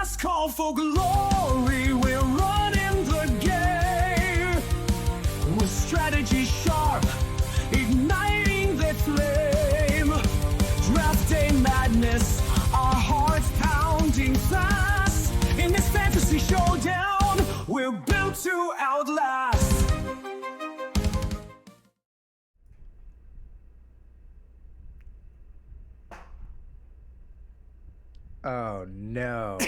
last call for glory. We're running the game with strategy sharp, igniting the flame. Draft day madness, our hearts pounding fast. In this fantasy showdown, we're built to outlast. Oh no.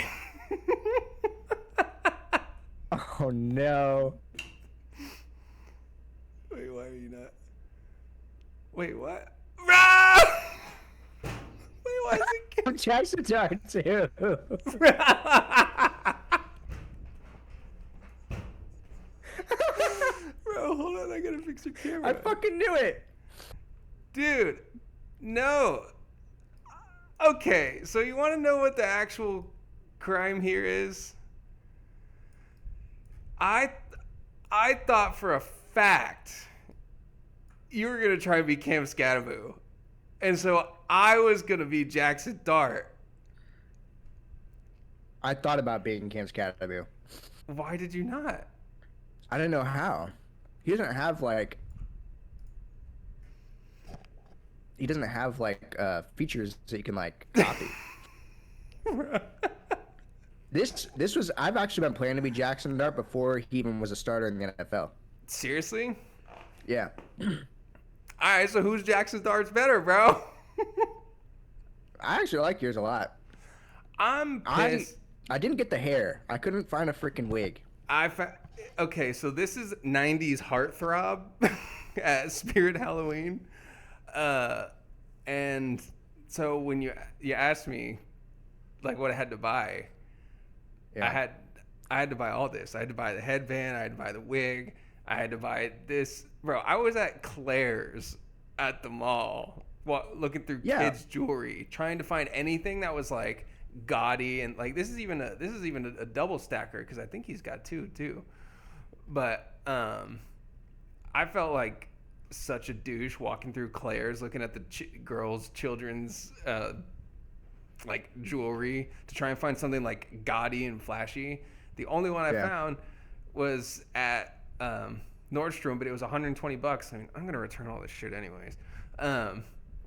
Oh no. Wait, why are you not? Wait, what? Wait, why is it? I'm Jackson Dart too. Bro, hold on, I gotta fix your camera. I fucking knew it. Dude, no. Okay, so you want to know what the actual crime here is? I thought for a fact you were gonna try to be Cam Scatteroo, and so I was gonna be Jackson Dart. I thought about being Cam Scatteroo. Why did you not? I didn't know how. He doesn't have like features that you can like copy. This was I've actually been planning to be Jackson Dart before he even was a starter in the NFL. Seriously? Yeah. All right, so who's Jackson Dart's better, bro? I actually like yours a lot. I'm pissed. I didn't get the hair. I couldn't find a freaking wig. Okay, so this is 90s heartthrob at Spirit Halloween. And so when you asked me like what I had to buy, Yeah. I had to buy all this. I had to buy the headband, I had to buy the wig, I had to buy this. Bro, I was at Claire's at the mall looking through kids' jewelry, trying to find anything that was like gaudy, and like this is even a double stacker because I think he's got two too. But I felt like such a douche walking through Claire's looking at the children's like jewelry to try and find something like gaudy and flashy. The only one I found was at Nordstrom, but it was $120. I mean, I'm gonna return all this shit anyways.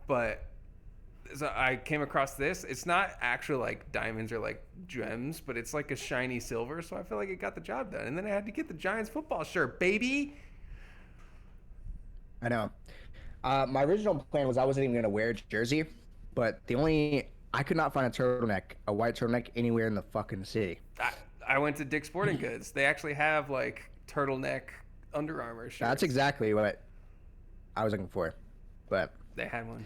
But so I came across this. It's not actual like diamonds or like gems, but it's like a shiny silver. So I feel like it got the job done. And then I had to get the Giants football shirt, baby. I know. My original plan was I wasn't even gonna wear a jersey, but I could not find a white turtleneck anywhere in the fucking city. I went to Dick's Sporting Goods. They actually have like turtleneck Under Armour shirts. That's exactly what I was looking for, but they had one.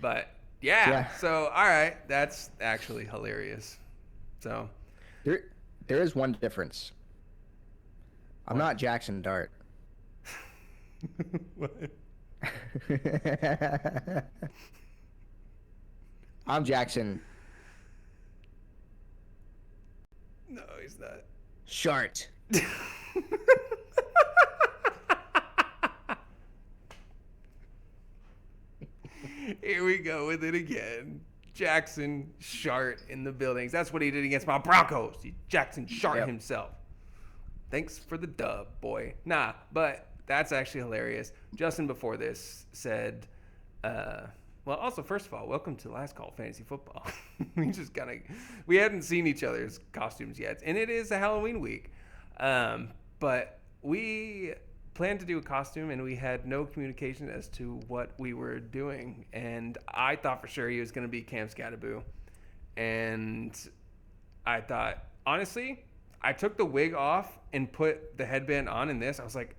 But yeah. So all right, that's actually hilarious. So there is one difference. I'm not Jackson Dart. What? I'm Jackson. No, he's not. Shart. Here we go with it again. Jackson Shart in the buildings. That's what he did against my Broncos. Jackson Shart himself. Thanks for the dub, boy. Nah, but that's actually hilarious. Justin before this said, well, also, first of all, welcome to Last Call Fantasy Football. We hadn't seen each other's costumes yet, and it is a Halloween week. But we planned to do a costume, and we had no communication as to what we were doing. And I thought for sure he was going to be Cam Scatteroo. And I thought, honestly, I took the wig off and put the headband on in this. I was like,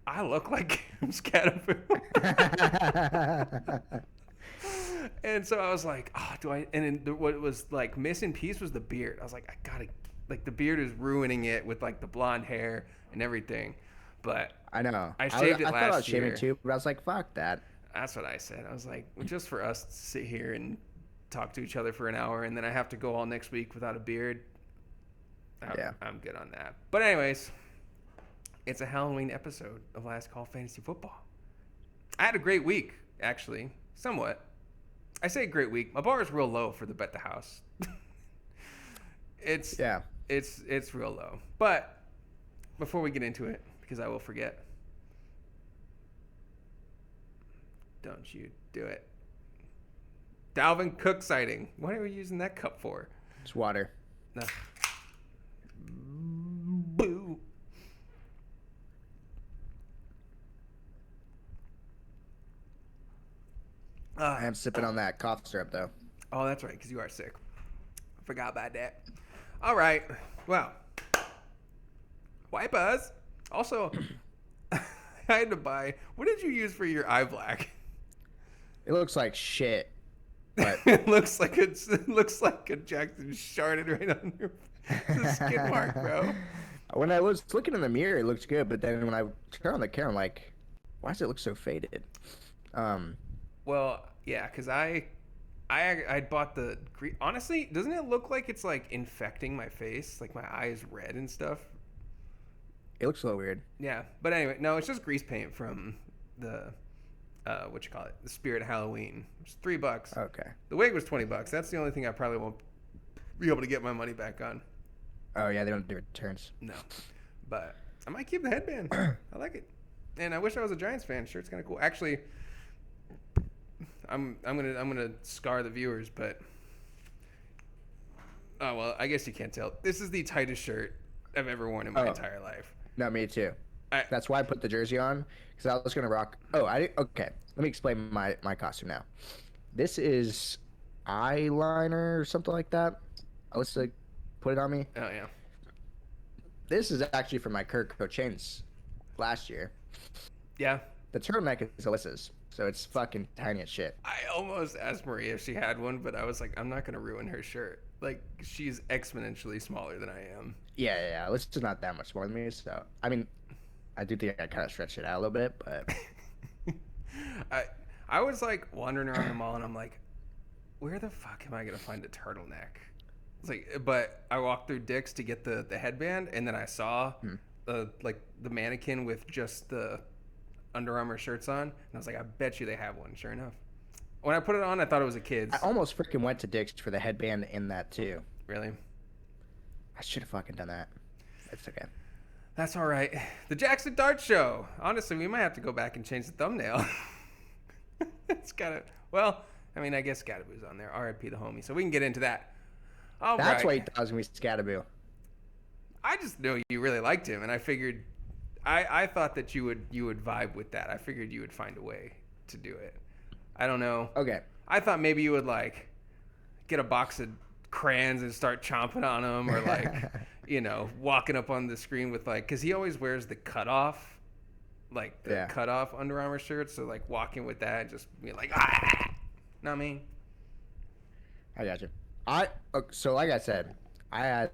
I look like Cam Scatteroo. And so I was like, oh, do I? And then what was like missing piece was the beard. I was like, I gotta, like the beard is ruining it with like the blonde hair and everything. But I know. I shaved it I last thought I was year. shaving too, but I was like, fuck that. That's what I said. I was like, just for us to sit here and talk to each other for an hour, and then I have to go all next week without a beard. I'm good on that. But anyways, it's a Halloween episode of Last Call Fantasy Football. I had a great week, actually, somewhat. I say great week. My bar is real low for the Bet the House. It's Yeah. it's real low. But before we get into it, because I will forget, don't you do it. Dalvin Cook sighting. What are we using that cup for? It's water. No. Boo. I am sipping on that cough syrup though. Oh, that's right, because you are sick. Forgot about that. All right. Well, White Buzz. Also, I had to buy. What did you use for your eye black? It looks like shit. But It looks like a Jackson sharded right on your it's a skid mark, bro. when I was looking in the mirror, it looked good. But then when I turn on the camera, I'm like, why does it look so faded? Well, yeah, because I bought the green. Honestly, doesn't it look like it's like infecting my face? Like my eye is red and stuff. It looks a little weird. Yeah, but anyway, no, it's just grease paint from the what you call it, the Spirit Halloween. It's $3. Okay. The wig was $20. That's the only thing I probably won't be able to get my money back on. Oh yeah, they don't do returns. No, but I might keep the headband. I like it, and I wish I was a Giants fan. Sure, it's kind of cool. Actually, I'm gonna scar the viewers, but oh well, I guess you can't tell. This is the tightest shirt I've ever worn in my entire life. No, me too. That's why I put the jersey on, because I was gonna rock. Okay. Let me explain my costume now. This is eyeliner or something like that. Let's like put it on me. Oh yeah. This is actually from my Kirk Cochains last year. Yeah. The turtleneck is Alyssa's, so it's fucking tiny as shit. I almost asked Maria if she had one, but I was like, I'm not gonna ruin her shirt. Like she's exponentially smaller than I am. Yeah. Alyssa's not that much more than me, so I mean, I do think I kind of stretched it out a little bit, but I was like wandering around the mall and I'm like, where the fuck am I gonna find a turtleneck? It's like, but I walked through Dick's to get the headband, and then I saw the mannequin with just the Under Armour shirts on, and I was like, I bet you they have one. Sure enough, when I put it on, I thought it was a kid's. I almost freaking went to Dick's for the headband in that too. Really? I should have fucking done that. It's okay. That's all right. The Jackson Dart Show. Honestly, we might have to go back and change the thumbnail. It's gotta. Well, I mean, I guess Scatterboo's on there. R.I.P. the homie. So we can get into that. All That's right. why you thought I was gonna be Scatterboo. I just knew you really liked him, and I figured, I thought that you would vibe with that. I figured you would find a way to do it. I don't know. Okay. I thought maybe you would like get a box of crayons and start chomping on them, or like, walking up on the screen with like, because he always wears the cutoff, like the cutoff Under Armour shirts. So like walking with that, and just be like, ah, know what I mean? I got you. So like I said, I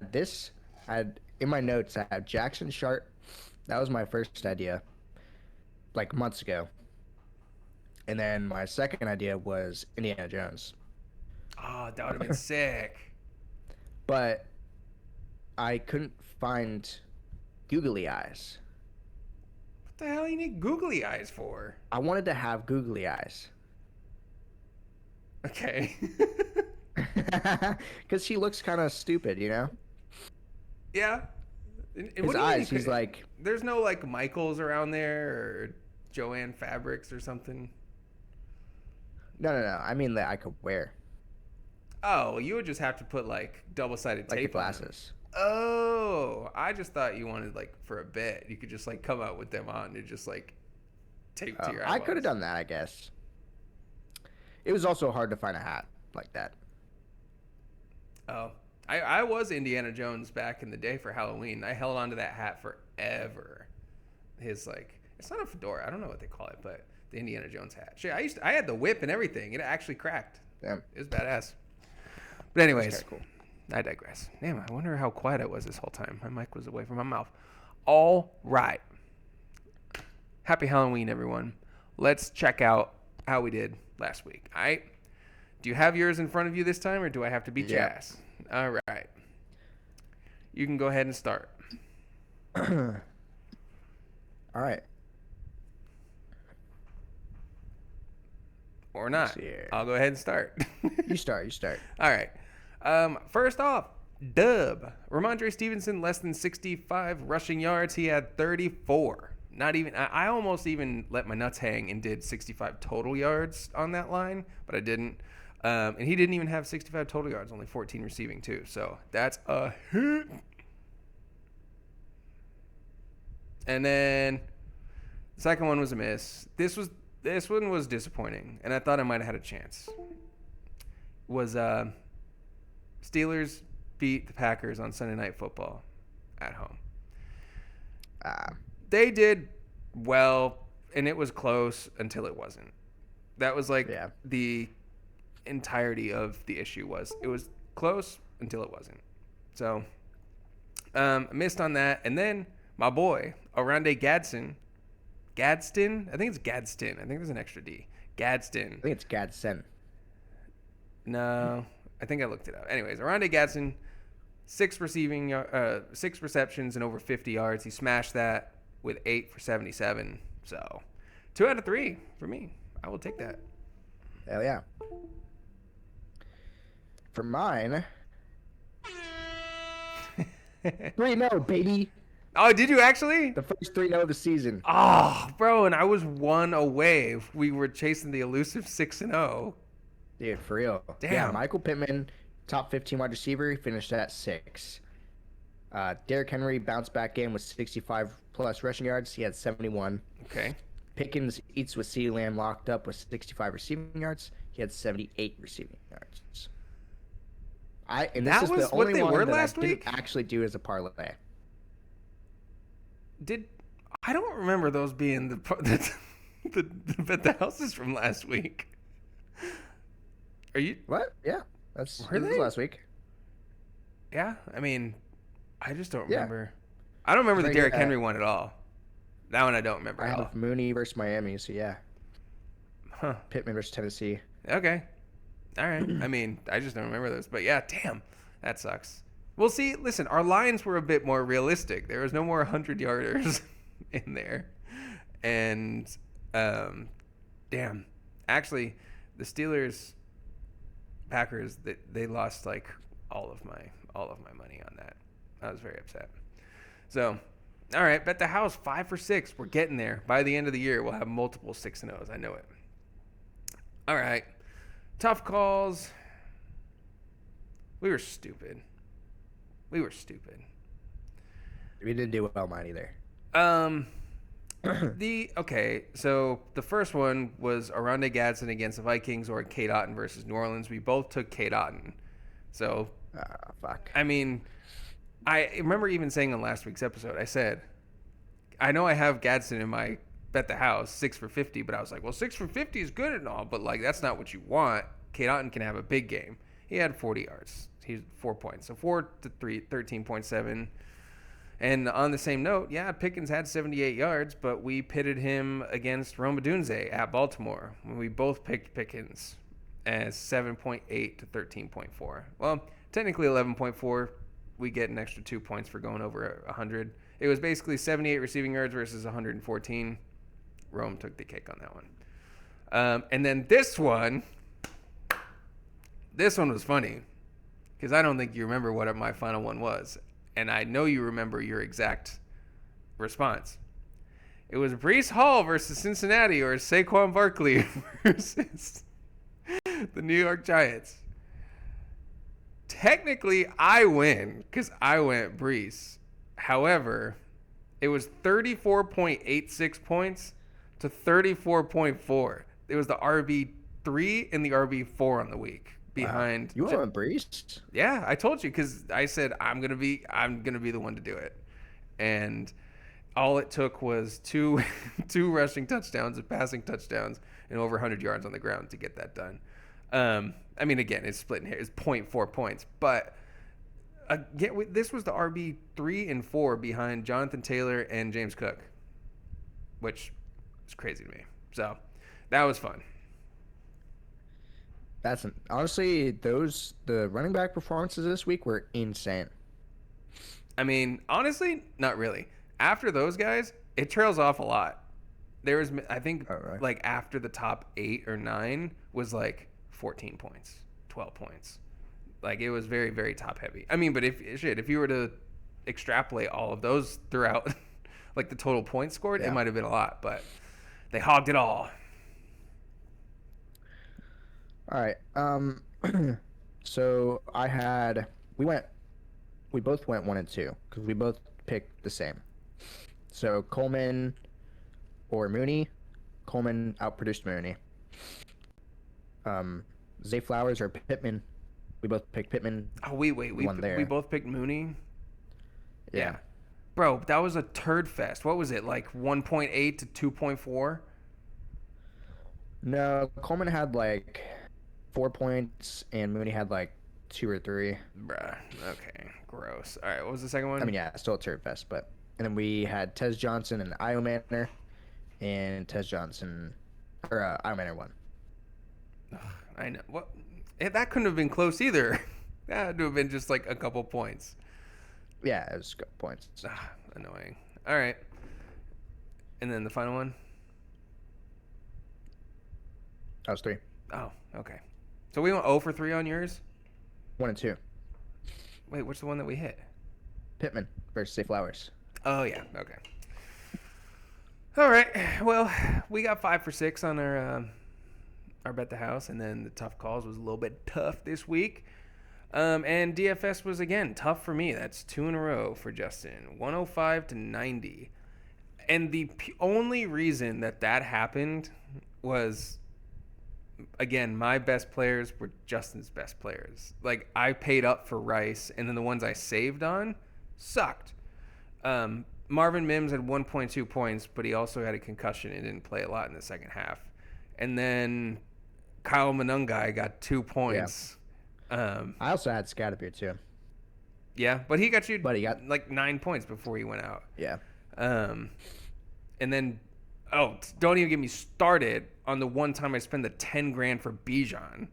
had in my notes, I had Jackson Sharp. That was my first idea, like months ago. And then my second idea was Indiana Jones. Oh, that would have been sick. But I couldn't find googly eyes. What the hell you need googly eyes for? I wanted to have googly eyes. Okay. Because he looks kind of stupid, Yeah. His eyes, he's like... There's no, like, Michaels around there or Joanne Fabrics or something? No. I mean that I could wear. Oh, you would just have to put, like, double-sided tape the glasses. On them. Oh, I just thought you wanted, like, for a bit. You could just, like, come out with them on and just, like, tape to your eyeballs. I could have done that, I guess. It was also hard to find a hat like that. Oh. I was Indiana Jones back in the day for Halloween. I held on to that hat forever. His, like, it's not a fedora. I don't know what they call it, but the Indiana Jones hat. Shit, I had the whip and everything. It actually cracked. Damn. It was badass. But anyways, cool. I digress. Damn, I wonder how quiet I was this whole time. My mic was away from my mouth. All right. Happy Halloween, everyone. Let's check out how we did last week. All right? Do you have yours in front of you this time, or do I have to beat your ass? All right. You can go ahead and start. All right. Or not. I'll go ahead and start. You start. All right. First off, Dub. Ramondre Stevenson, less than 65 rushing yards. He had 34. Not even, I almost even let my nuts hang and did 65 total yards on that line, but I didn't. And he didn't even have 65 total yards, only 14 receiving too. So that's a hit. And then the second one was a miss. This one was disappointing, and I thought I might have had a chance. Was Steelers beat the Packers on Sunday Night Football at home. They did well, and it was close until it wasn't. That was like the entirety of the issue. It was close until it wasn't. So missed on that. And then my boy, Oronde Gadsden. Gadsden? I think it's Gadsden. I think there's an extra D. Gadsden. I think it's Gadsden. No, I think I looked it up. Anyways, Oronde Gadsden, 6 receptions and over 50 yards. He smashed that with 8 for 77. So 2 out of 3 for me. I will take that. Hell yeah. For mine, 3-0, baby. Oh, did you actually? The first 3-0 of the season. Oh, bro, and I was 1 away. We were chasing the elusive 6-0. Dude, for real. Damn. Yeah, Michael Pittman, top 15 wide receiver, finished at 6. Derrick Henry bounced back game with 65-plus rushing yards. He had 71. Okay. Pickens eats with CeeDee Lamb locked up with 65 receiving yards. He had 78 receiving yards. And this is the only what they one were that last I week? didn't actually do as a parlay. I don't remember those being the houses from last week. Are you? What? Yeah, this Were was they? last week. Yeah, I mean, I just don't Yeah. remember. I don't remember the Right, Derrick Henry one at all. That one I don't remember I at all. have Mooney versus Miami, so yeah. Huh. Pittman versus Tennessee. Okay. All right. I mean, I just don't remember those. But yeah, damn. That sucks. Well, see, listen, our lines were a bit more realistic. There was no more 100-yarders in there. And, damn. Actually, the Steelers, Packers, they lost, like, all of my money on that. I was very upset. So, all right, bet the house 5 for 6. We're getting there. By the end of the year, we'll have multiple 6-0s. I know it. All right. Tough calls. We were stupid. We didn't do well mine either. So the first one was Oronde Gadsden against the Vikings or Cade Otton versus New Orleans. We both took Cade Otton. So, Fuck. I mean, I remember even saying on last week's episode, I said, I know I have Gadsden in my bet the house 6 for 50, but I was like, well, 6 for 50 is good and all, but like that's not what you want. Cade Otton can have a big game. He had 40 yards. He's 4 points. So 4 to 3, 13.7. And on the same note, yeah, Pickens had 78 yards, but we pitted him against Rome Odunze at Baltimore when we both picked Pickens as 7.8 to 13.4. Well, technically 11.4. We get an extra 2 points for going over 100. It was basically 78 receiving yards versus 114. Rome took the cake on that one. And then this one was funny because I don't think you remember what my final one was. And I know you remember your exact response. It was Breece Hall versus Cincinnati or Saquon Barkley versus the New York Giants. Technically, I win because I went Breece. However, it was 34.86 points to 34.4. It was the RB3 and the RB4 on the week behind. You went Breece? Yeah, I told you because I said I'm gonna be the one to do it, and all it took was two rushing touchdowns and passing touchdowns and over 100 yards on the ground to get that done. I mean, again, it's split in here. It's 0.4 points, but again, this was the RB3 and 4 behind Jonathan Taylor and James Cook, which is crazy to me. So that was fun. Honestly, the running back performances this week were insane. I mean, honestly, not really. After those guys, it trails off a lot. There was, I think, like after the top 8 or 9 was like 14 points, 12 points. Like, it was very, very top heavy. I mean, but if you were to extrapolate all of those throughout, like, the total points scored, it might have been a lot, but they hogged it all. All right. So we both went 1 and 2 because we both picked the same. So Coleman or Mooney. Coleman outproduced Mooney. Zay Flowers or Pittman. We both picked Pittman. Oh, we both picked Mooney. Yeah. Bro, that was a turd fest. What was it, like 1.8 to 2.4? No, Coleman had like 4 points, and Mooney had like 2 or 3. Bruh. Okay. Gross. All right. What was the second one? I mean, yeah, still a turd fest, but and then we had Tez Johnson and Io Manor, and Tez Johnson or Io Manor won. Ugh, I know. What? That couldn't have been close either. That had to have been just like a couple points. Yeah, it was good points. Annoying. All right. And then the final one? That was 3. Oh, okay. So we went 0 for 3 on yours? 1 and 2. Wait, what's the one that we hit? Pittman versus Zay Flowers. Oh, yeah. Okay. All right. Well, we got 5 for 6 on our bet the house, and then the tough calls was a little bit tough this week. And DFS was, again, tough for me. That's 2 in a row for Justin. 105 to 90. And the only reason that happened was, again, my best players were Justin's best players. Like, I paid up for Rice, and then the ones I saved on sucked. Marvin Mims had 1.2 points, but he also had a concussion and didn't play a lot in the second half. And then Kyle Monungai got 2 points. Yeah. I also had Scatterbeard too. Yeah, but he got like 9 points before he went out. Yeah. And then, don't even get me started on the one time I spent the 10 grand for Bijan,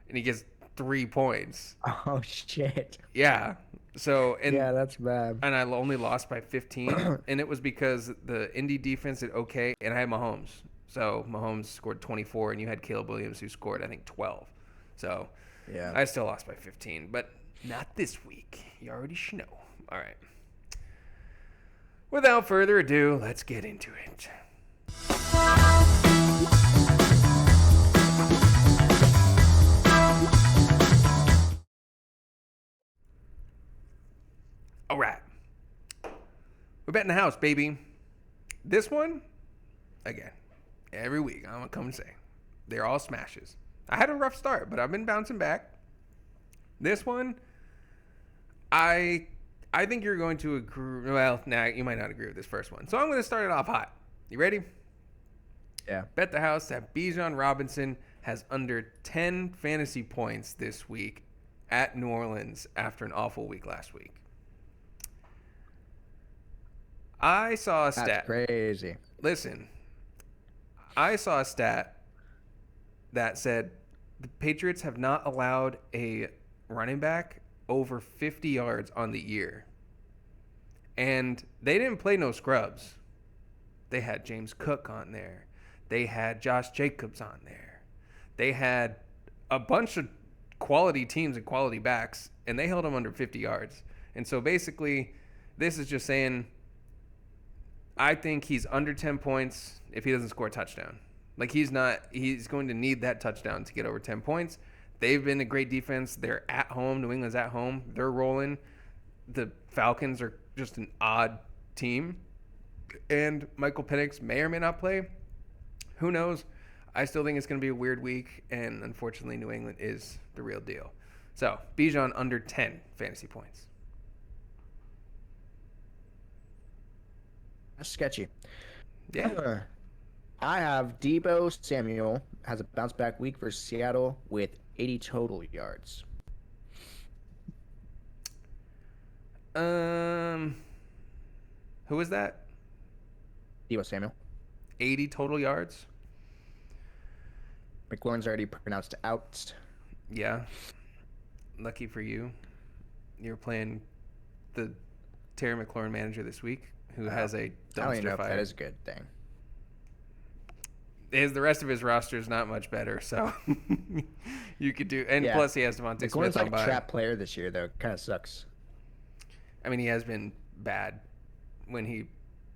and he gets 3 points. Oh shit. Yeah. So yeah, that's bad. And I only lost by 15, and it was because the Indy defense did okay, and I had Mahomes. So Mahomes scored 24, and you had Caleb Williams who scored I think 12. So yeah, I still lost by 15, but not this week. You already should know. All right. Without further ado, let's get into it. All right. We're betting the house, baby. This one, again, every week, I'm going to come and say, they're all smashes. I had a rough start, but I've been bouncing back. This one, I think you're going to agree. Well, you might not agree with this first one. So I'm going to start it off hot. You ready? Yeah. Bet the house that Bijan Robinson has under 10 fantasy points this week at New Orleans after an awful week last week. I saw a stat. That's crazy. Listen, I saw a stat that said the Patriots have not allowed a running back over 50 yards on the year. And they didn't play no scrubs. They had James Cook on there. They had Josh Jacobs on there. They had a bunch of quality teams and quality backs, and they held him under 50 yards. And so basically, this is just saying, I think he's under 10 points if he doesn't score a touchdown. Like, he's going to need that touchdown to get over 10 points. They've been a great defense. They're at home. New England's at home. They're rolling. The Falcons are just an odd team. And Michael Penix may or may not play. Who knows? I still think it's going to be a weird week, and unfortunately, New England is the real deal. So, Bijan under 10 fantasy points. That's sketchy. Yeah. I have Deebo Samuel has a bounce back week versus Seattle with 80 total yards. Who is that? Deebo Samuel. 80 total yards? McLaurin's already pronounced out. Yeah. Lucky for you. You're playing the Terry McLaurin manager this week, who has a dumpster I don't even know fire. if that is a good thing. the rest of his roster is not much better. So you could do, and Yeah. plus he has Devontae McLaurin's Smith on like bye. a trap player this year, though. Kind of sucks. I mean, he has been bad when he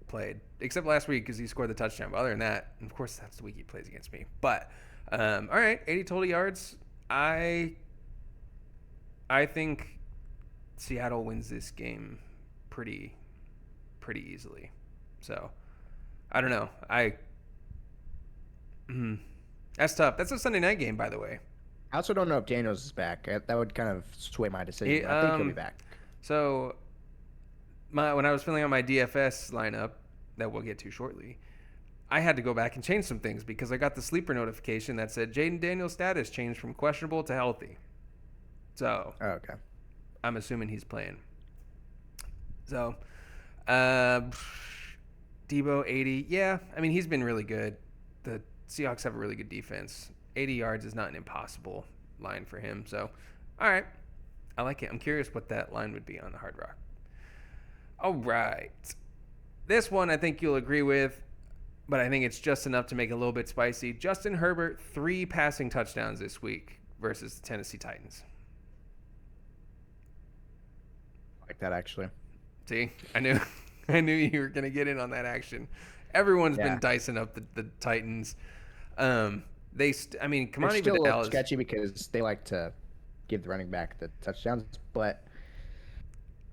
played, except last week because he scored the touchdown. But other than that, of course, that's the week he plays against me. But all right, 80 total yards. I think Seattle wins this game pretty easily. So I don't know. That's tough. That's a Sunday night game, by the way. I also don't know if Daniels is back. That would kind of sway my decision. I think he'll be back. So when I was filling out my DFS lineup that we'll get to shortly, I had to go back and change some things because I got the sleeper notification that said Jaden Daniels' status changed from questionable to healthy. So Okay. I'm assuming he's playing. So Debo 80. Yeah, I mean, he's been really good. The Seahawks have a really good defense. 80 yards is not an impossible line for him. So, all right. I like it. I'm curious what that line would be on the Hard Rock. All right. This one I think you'll agree with, but I think it's just enough to make it a little bit spicy. Justin Herbert, 3 passing touchdowns this week versus the Tennessee Titans. I like that, actually. See, I knew you were going to get in on that action. Everyone's Yeah. been dicing up the Titans. Come It's on, even still a little Dallas. sketchy because they like to give the running back the touchdowns, but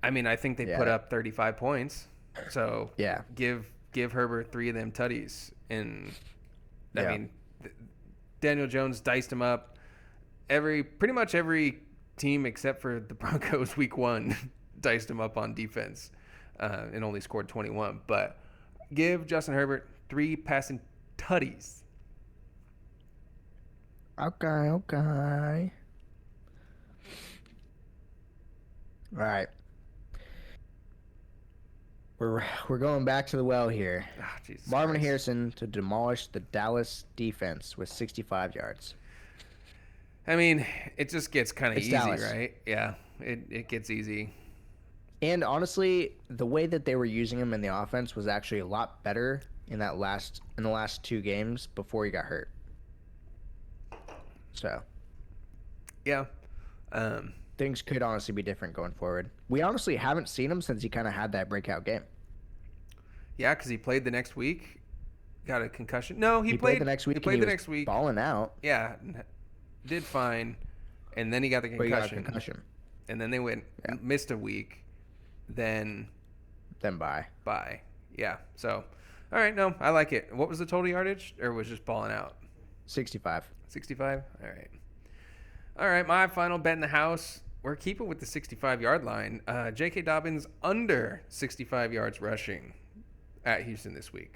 I mean, I think they Yeah. put up 35 points. So yeah. give Herbert 3 of them tutties, and I Yeah. mean, Daniel Jones diced him up. Pretty much every team except for the Broncos week 1 diced him up on defense, and only scored 21. But give Justin Herbert 3 passing tutties. Okay. All right. We're going back to the well here. Ah, Jesus Marvin Christ. Harrison to demolish the Dallas defense with 65 yards. I mean, it just gets kind of It's easy, Dallas. right? Yeah, it gets easy. And honestly, the way that they were using him in the offense was actually a lot better in the last 2 games before he got hurt. So Yeah. things could honestly be different going forward. We honestly haven't seen him since he kind of had that breakout game. Yeah, because he played the next week. Got a concussion. No, he Played the next week. He played and the was next week. balling out, Yeah, did fine, and then he got the but he got a concussion. concussion. And then they missed a week, then Then bye. bye. Yeah. So, all right, no, I like it. What was the total yardage, or was just balling out? 65. 65. All right. My final bet in the house. We're keeping with the 65-yard line. J.K. Dobbins under 65 yards rushing at Houston this week.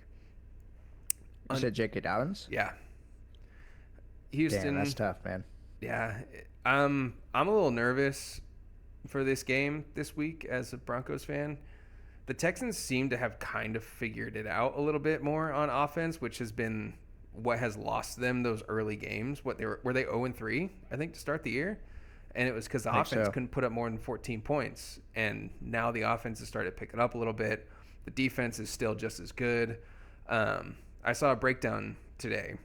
You said J.K. Dobbins? Yeah. Houston. Damn, that's tough, man. Yeah. I'm a little nervous for this game this week as a Broncos fan. The Texans seem to have kind of figured it out a little bit more on offense, which has been what has lost them those early games. Were they 0-3, I think, to start the year? And it was because the offense couldn't put up more than 14 points. And now the offense has started picking up a little bit. The defense is still just as good. I saw a breakdown today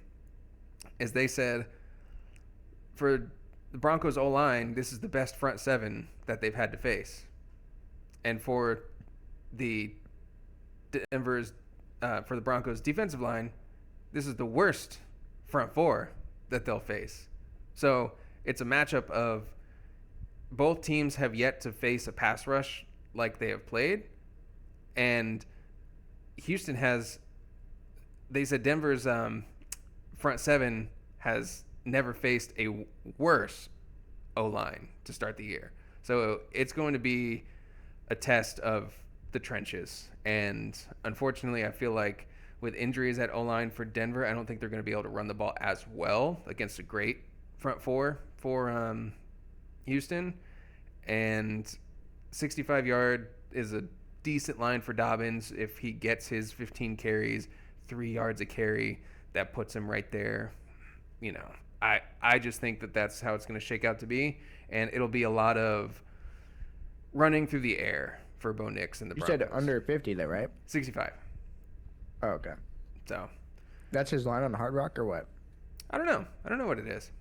as they said for the Broncos O-line, this is the best front 7 that they've had to face. And for the for the Broncos defensive line, this is the worst front 4 that they'll face. So it's a matchup of both teams have yet to face a pass rush like they have played. And Houston has, they said Denver's front 7 has never faced a worse O-line to start the year. So it's going to be a test of the trenches. And unfortunately, I feel like with injuries at O-line for Denver, I don't think they're going to be able to run the ball as well against a great front 4 for Houston. And 65-yard is a decent line for Dobbins. If he gets his 15 carries, 3 yards a carry, that puts him right there. You know, I just think that that's how it's going to shake out to be. And it'll be a lot of running through the air for Bo Nix and the You Broncos. said under 50 though, right? 65. Oh, okay. So That's his line on Hard Rock or what? I don't know. I don't know what it is.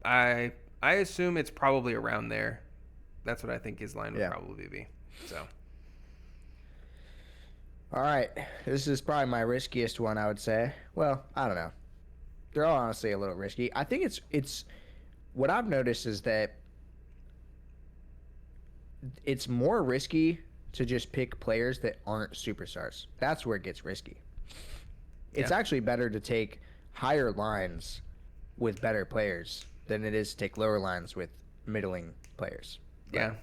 I assume it's probably around there. That's what I think his line would probably be. So. All right. This is probably my riskiest one, I would say. Well, I don't know. They're all honestly a little risky. I think it's what I've noticed is that it's more risky to just pick players that aren't superstars. That's where it gets risky. It's actually better to take higher lines with better players than it is to take lower lines with middling players. Yeah.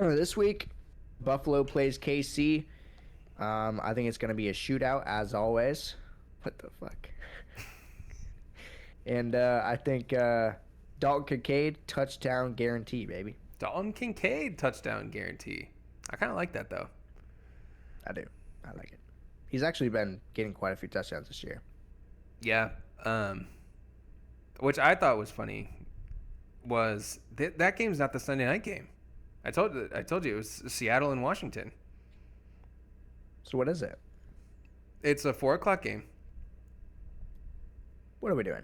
This week, Buffalo plays KC. I think it's going to be a shootout as always. What the fuck? And I think Dalton Kincaid touchdown guarantee, baby. Dalton Kincaid touchdown guarantee. I kind of like that though. I do. I like it. He's actually been getting quite a few touchdowns this year. Yeah. Which I thought was funny was that game's not the Sunday night game. I told you it was Seattle and Washington. So what is it? It's a 4:00 game. What are we doing?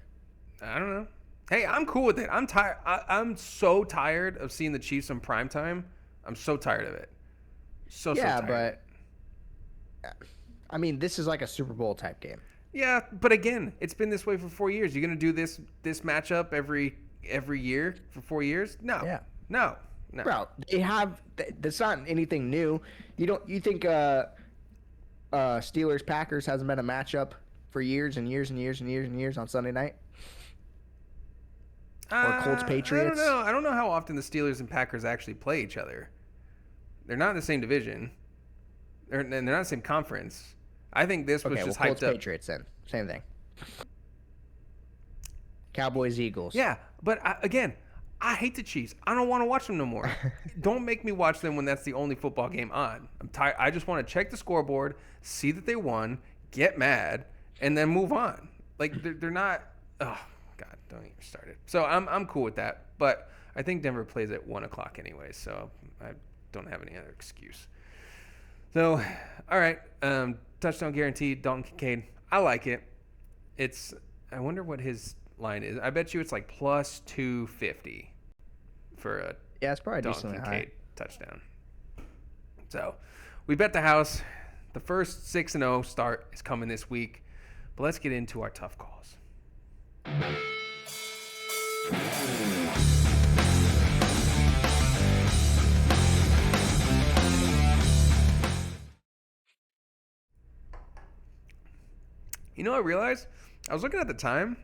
I don't know. Hey, I'm cool with it. I'm tired. I'm so tired of seeing the Chiefs on primetime. I'm so tired of it. So tired. But I mean, this is like a Super Bowl type game. Yeah, but again, it's been this way for 4 years. You're gonna do this matchup every year for 4 years? No. Yeah. No. Bro, that's not anything new. You think Steelers Packers hasn't been a matchup for years and years and years and years and years on Sunday night? Or Colts Patriots? I don't know how often the Steelers and Packers actually play each other. They're not in the same division. They're not in the same conference. I think this was just hyped Colts up. Patriots then. Same thing. Cowboys Eagles. Yeah, but again, I hate the Chiefs. I don't want to watch them no more. Don't make me watch them when that's the only football game on. I'm tired. I just want to check the scoreboard, see that they won, get mad, and then move on. Like they're not. Oh God, don't get me started. So I'm cool with that. But I think Denver plays at 1:00 anyway, so I don't have any other excuse. So, all right, touchdown guaranteed, Dalton Kincaid. I like it. I wonder what his line is. I bet you it's like plus 250 for a it's probably Dalton decently Kincaid high. touchdown. So, we bet the house. The first 6-0 start is coming this week. But let's get into our tough calls. You know, I realized I was looking at the time.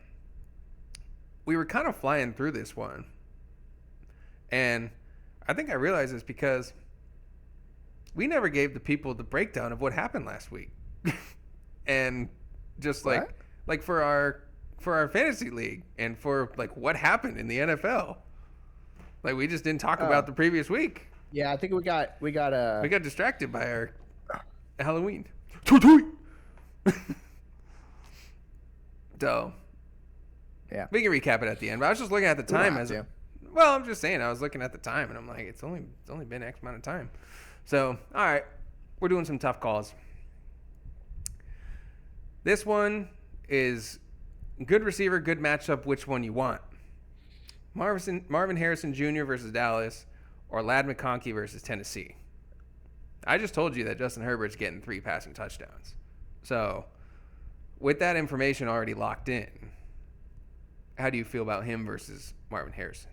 We were kind of flying through this one. And I think I realized this because we never gave the people the breakdown of what happened last week. And just like for our fantasy league and for like what happened in the NFL. Like we just didn't talk about the previous week. Yeah, I think we got distracted by our Halloween. So, yeah, we can recap it at the end. But I was just looking at the time I'm just saying. I was looking at the time, and I'm like, it's only been X amount of time. So, all right, we're doing some tough calls. This one is good receiver, good matchup. Which one you want? Marvin Harrison Jr. versus Dallas, or Ladd McConkey versus Tennessee. I just told you that Justin Herbert's getting 3 passing touchdowns. So, with that information already locked in, how do you feel about him versus Marvin Harrison?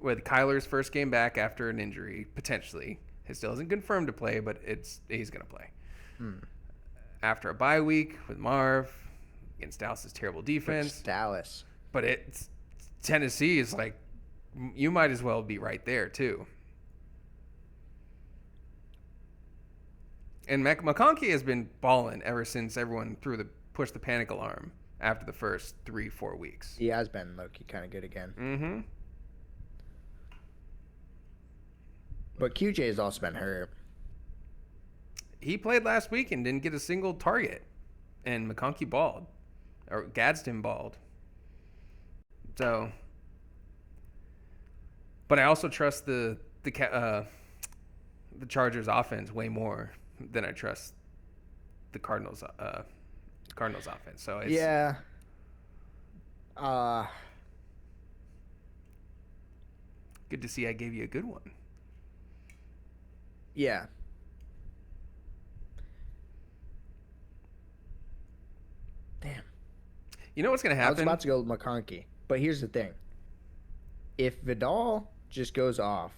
With Kyler's first game back after an injury, potentially. It still isn't confirmed to play, but he's going to play. After a bye week with Marv against Dallas' terrible defense. It's Dallas. But Tennessee is like, you might as well be right there too. And McConkey has been balling ever since everyone pushed the panic alarm after the first 3-4 weeks. He has been low-key kind of good again. Mm-hmm. But QJ has also been hurt. He played last week and didn't get a single target. And McConkey balled. Or Gadsden balled. So. But I also trust the Chargers offense way more than I trust the Cardinals offense. So it's Yeah. good to see I gave you a good one. Yeah. Damn. You know what's gonna I was happen? about to go with McConkey, but here's the thing: if Vidal just goes off,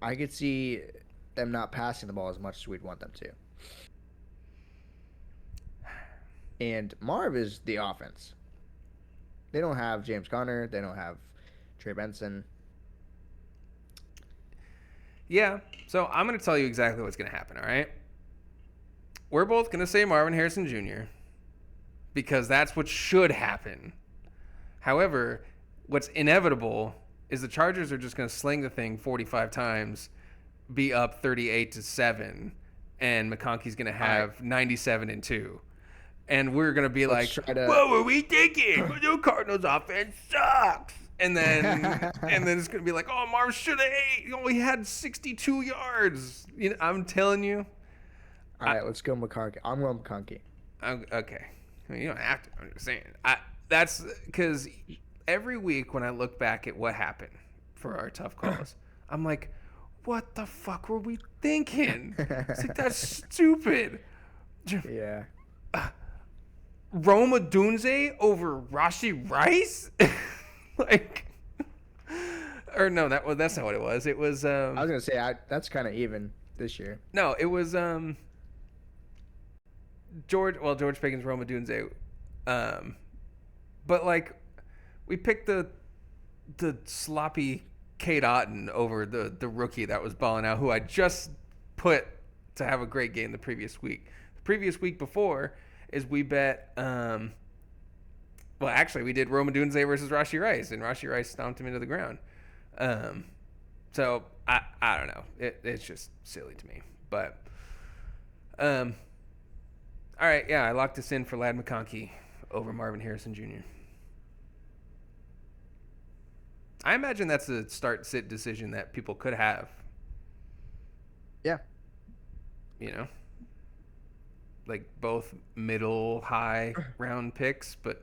I could see them not passing the ball as much as we'd want them to. And Marv is the offense. They don't have James Conner. They don't have Trey Benson. Yeah. So I'm gonna tell you exactly what's gonna happen. All right. We're both gonna say Marvin Harrison Jr. because that's what should happen. However, what's inevitable is the Chargers are just going to sling the thing 45 times, be up 38-7, and McConkey's going to have 97-2. And we're going to be like, what were we thinking? The Cardinals offense sucks. And then it's going to be like, oh, Marv should have ate. He only had 62 yards. You know, I'm telling you. All right, let's go McConkey. I'm going McConkey. Okay. I mean, you don't have to. I'm just saying. That's because every week when I look back at what happened for our tough calls, I'm like, what the fuck were we thinking? It's like, that's stupid. Yeah. Roma Dunze over Rashi Rice? Like, or no, that's not what it was. It was. I was gonna say that's kind of even this year. No, it was George Pickens, Roma Dunze, but like we picked the sloppy Kate Otten over the rookie that was balling out, who I just put to have a great game the previous week. The previous week before is we bet. Well, actually, we did Roma Dunze versus Rashi Rice, and Rashi Rice stomped him into the ground. So I don't know. It's just silly to me, but all right, yeah, I locked this in for Ladd McConkey over Marvin Harrison Jr. I imagine that's a start-sit decision that people could have. Yeah. You know? Like both middle, high round picks, but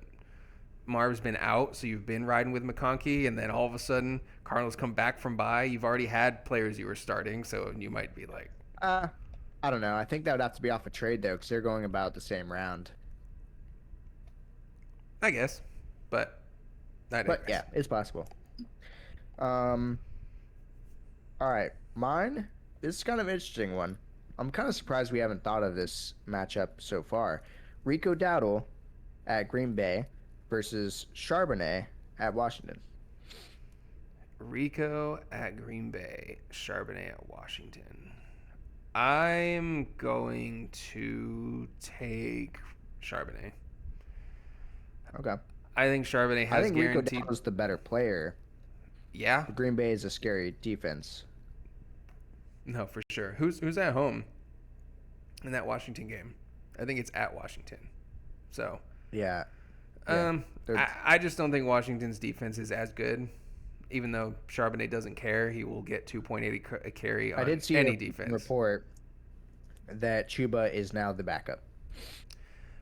Marv's been out, so you've been riding with McConkey, and then all of a sudden Cardinals come back from bye. You've already had players you were starting, so you might be like... I don't know. I think that would have to be off a trade, though, because they're going about the same round. I guess. But yeah, it's possible. All right. Mine, this is kind of an interesting one. I'm kind of surprised we haven't thought of this matchup so far. Rico Dowdle at Green Bay versus Charbonnet at Washington. Rico at Green Bay, Charbonnet at Washington. I'm going to take Charbonnet. Okay. I think Charbonnet has guaranteed. Rico Dowdle's the better player. Yeah. Green Bay is a scary defense. No, for sure. Who's at home in that Washington game? I think it's at Washington. So. Yeah. I just don't think Washington's defense is as good. Even though Charbonnet doesn't care, he will get 2.8 a carry on any defense. Report that Chuba is now the backup.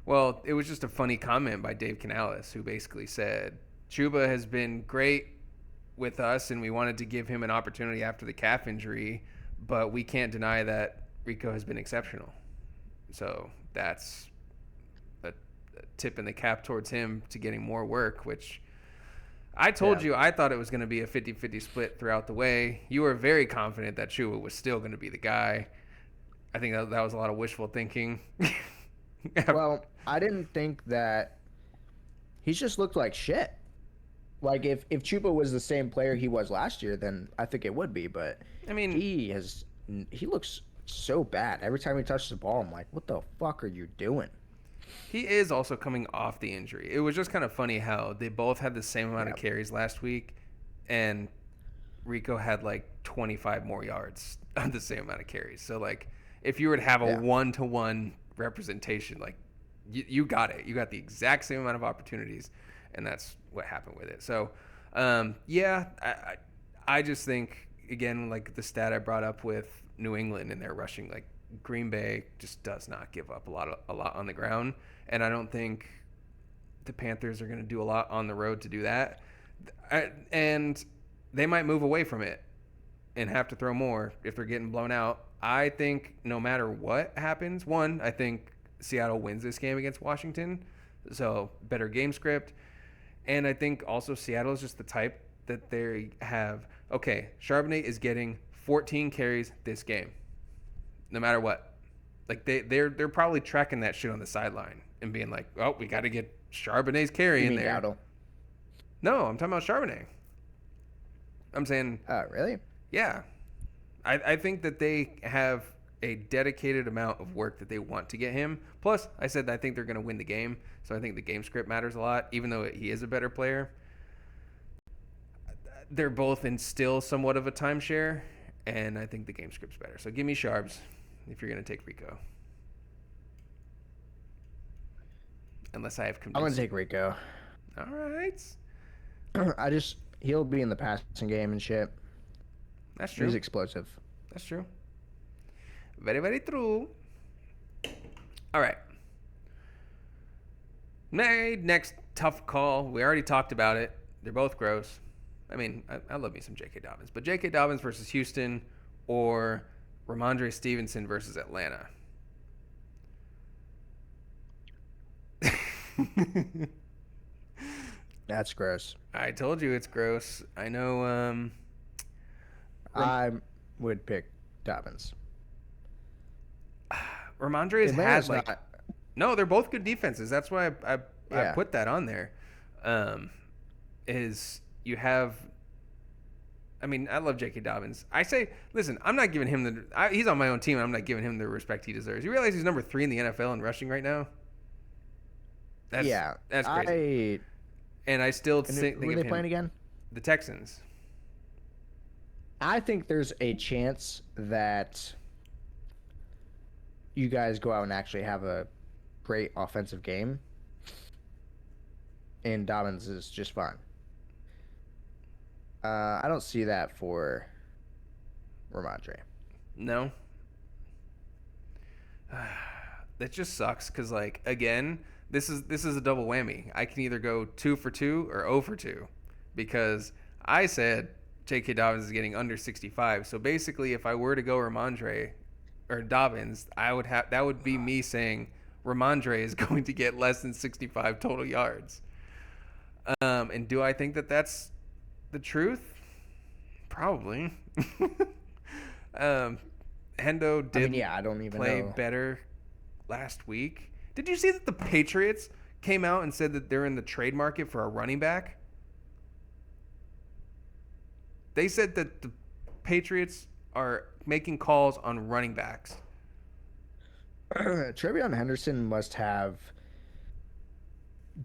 Well, it was just a funny comment by Dave Canales, who basically said, Chuba has been great with us, and we wanted to give him an opportunity after the calf injury, but we can't deny that Rico has been exceptional. So that's a tip in the cap towards him to getting more work, which I told you I thought it was going to be a 50-50 split throughout the way. You were very confident that Chuba was still going to be the guy. I think that was a lot of wishful thinking. Well, I didn't think that he's just looked like shit. Like if Chuba was the same player he was last year, then I think it would be. But I mean, he looks so bad. Every time he touches the ball, I'm like, what the fuck are you doing? He is also coming off the injury. It was just kind of funny how they both had the same amount of carries last week, and Rico had like 25 more yards on the same amount of carries. So like, if you were to have a 1-to-1 representation, like you got it. You got the exact same amount of opportunities, and that's what happened with it. So, I just think, again, like the stat I brought up with New England and their rushing, like Green Bay just does not give up a lot on the ground, and I don't think the Panthers are going to do a lot on the road to do that. And they might move away from it and have to throw more if they're getting blown out. I think no matter what happens, I think Seattle wins this game against Washington, so better game script. And I think also Seattle is just the type that they have, okay, Charbonnet is getting 14 carries this game, no matter what. Like they're probably tracking that shit on the sideline and being like, oh, we got to get Charbonnet's carry in there. Dowdle? No, I'm talking about Charbonnet. I'm saying. Really? Yeah. I think that they have a dedicated amount of work that they want to get him. Plus, I said I think they're going to win the game, so I think the game script matters a lot, even though he is a better player. They're both in still somewhat of a timeshare, and I think the game script's better. So give me Sharbs if you're going to take Rico. Unless I have convinced. I'm going to take Rico. All right. He'll be in the passing game and shit. That's true. He's explosive. That's true. Very, very true. All right. Next tough call. We already talked about it. They're both gross. I mean, I love me some J.K. Dobbins. But J.K. Dobbins versus Houston or Ramondre Stevenson versus Atlanta. That's gross. I told you it's gross. I know. I would pick Dobbins. Ramondre has Atlanta's had not... No, they're both good defenses. That's why I Yeah. put that on there. Is you have. I mean, I love J.K. Dobbins. I say, listen, I'm not giving him he's on my own team, and I'm not giving him the respect he deserves. You realize he's number 3 in the NFL in rushing right now? That's crazy. And I still think who are they playing again? The Texans. I think there's a chance that you guys go out and actually have a great offensive game, and Dobbins is just fine. I don't see that for Ramondre. No. That just sucks because, like, again, this is a double whammy. I can either go 2 for 2 or 0 for 2 because I said J.K. Dobbins is getting under 65. So basically, if I were to go Ramondre or Dobbins, that would be me saying Ramondre is going to get less than 65 total yards. And do I think that that's the truth? Probably. Hendo did I don't even play know. better last week. Did you see that the Patriots came out and said that they're in the trade market for a running back? They said that the Patriots are making calls on running backs. TreVeyon Henderson must have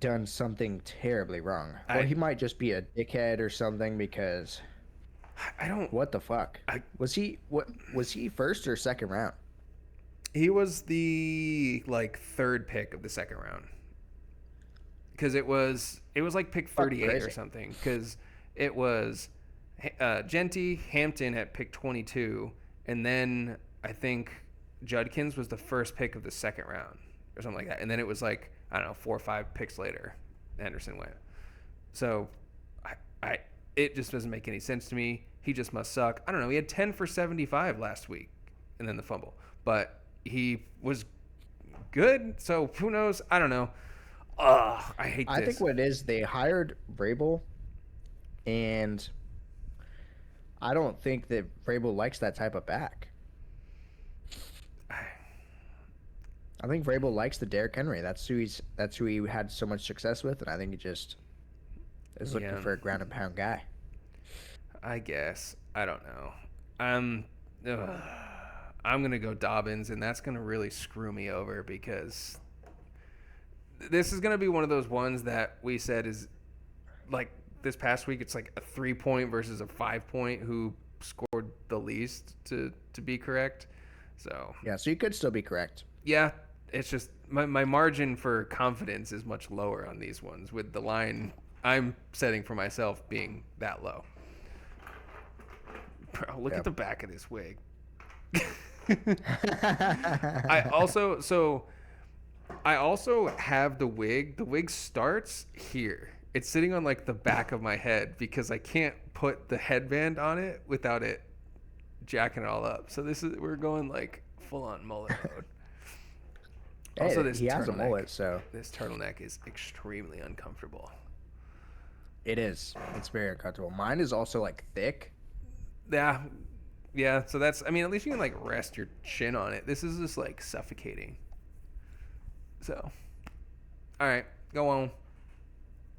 done something terribly wrong. Or he might just be a dickhead or something because I don't. What the fuck? Was he first or second round? He was the third pick of the second round. Because it was like pick 38 or something. Because it was Genty, Hampton at pick 22, and then I think Judkins was the first pick of the second round or something like that. And then it was like, I don't know, 4 or 5 picks later, Henderson went. So it just doesn't make any sense to me. He just must suck. I don't know. He had 10 for 75 last week and then the fumble. But he was good. So who knows? I don't know. Ugh, I hate this. I think what it is, they hired Vrabel, and I don't think that Vrabel likes that type of back. I think Vrabel likes the Derrick Henry. That's who he had so much success with, and I think he just is looking for a ground and pound guy. I guess. I don't know. I'm gonna go Dobbins, and that's gonna really screw me over because this is gonna be one of those ones that we said is like this past week. It's like a 3-point versus a 5-point. Who scored the least to be correct? So yeah, so you could still be correct. Yeah, it's just my margin for confidence is much lower on these ones with the line I'm setting for myself being that low. Bro, look at the back of this wig. I also have the wig. The wig starts here. It's sitting on like the back of my head because I can't put the headband on it without it jacking it all up. So we're going like full on mullet mode. Hey, also, he has a mullet, so this turtleneck is extremely uncomfortable. It is. It's very uncomfortable. Mine is also like thick. Yeah. So at least you can like rest your chin on it. This is just like suffocating. So, all right, go on.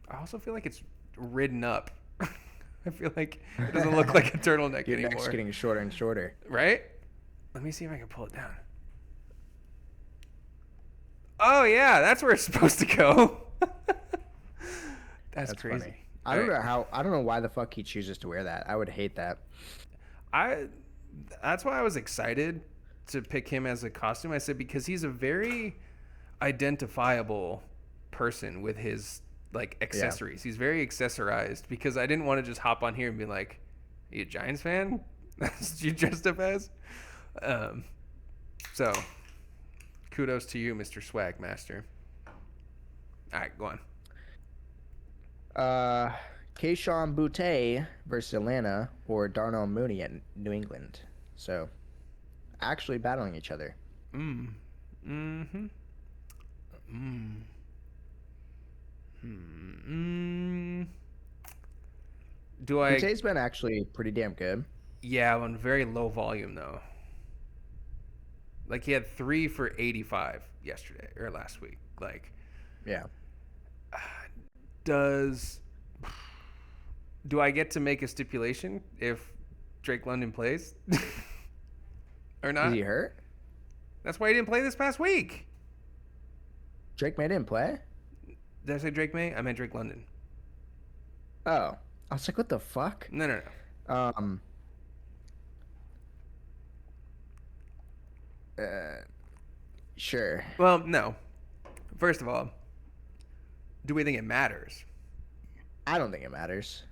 I also feel like it's ridden up. I feel like it doesn't look like a turtleneck Your anymore. neck's getting shorter and shorter. Right? Let me see if I can pull it down. Oh yeah, that's where it's supposed to go. That's crazy. Funny. I don't know why the fuck he chooses to wear that. I would hate that. That's why I was excited to pick him as a costume. I said because he's a very identifiable person with his like accessories. Yeah. He's very accessorized because I didn't want to just hop on here and be like, "Are you a Giants fan? That's what you dressed up as?" So kudos to you, Mr. Swag Master. All right, go on. Keyshawn Boutte versus Atlanta or Darnell Mooney at New England. So, actually battling each other. Boutte's been actually pretty damn good. Yeah, on very low volume though. Like he had 3 for 85 yesterday or last week. Like, yeah. Do I get to make a stipulation if Drake London plays or not? Is he hurt? That's why he didn't play this past week. Drake May didn't play? Did I say Drake May? I meant Drake London. Oh, I was like, what the fuck? No. Sure. Well, no. First of all, do we think it matters? I don't think it matters.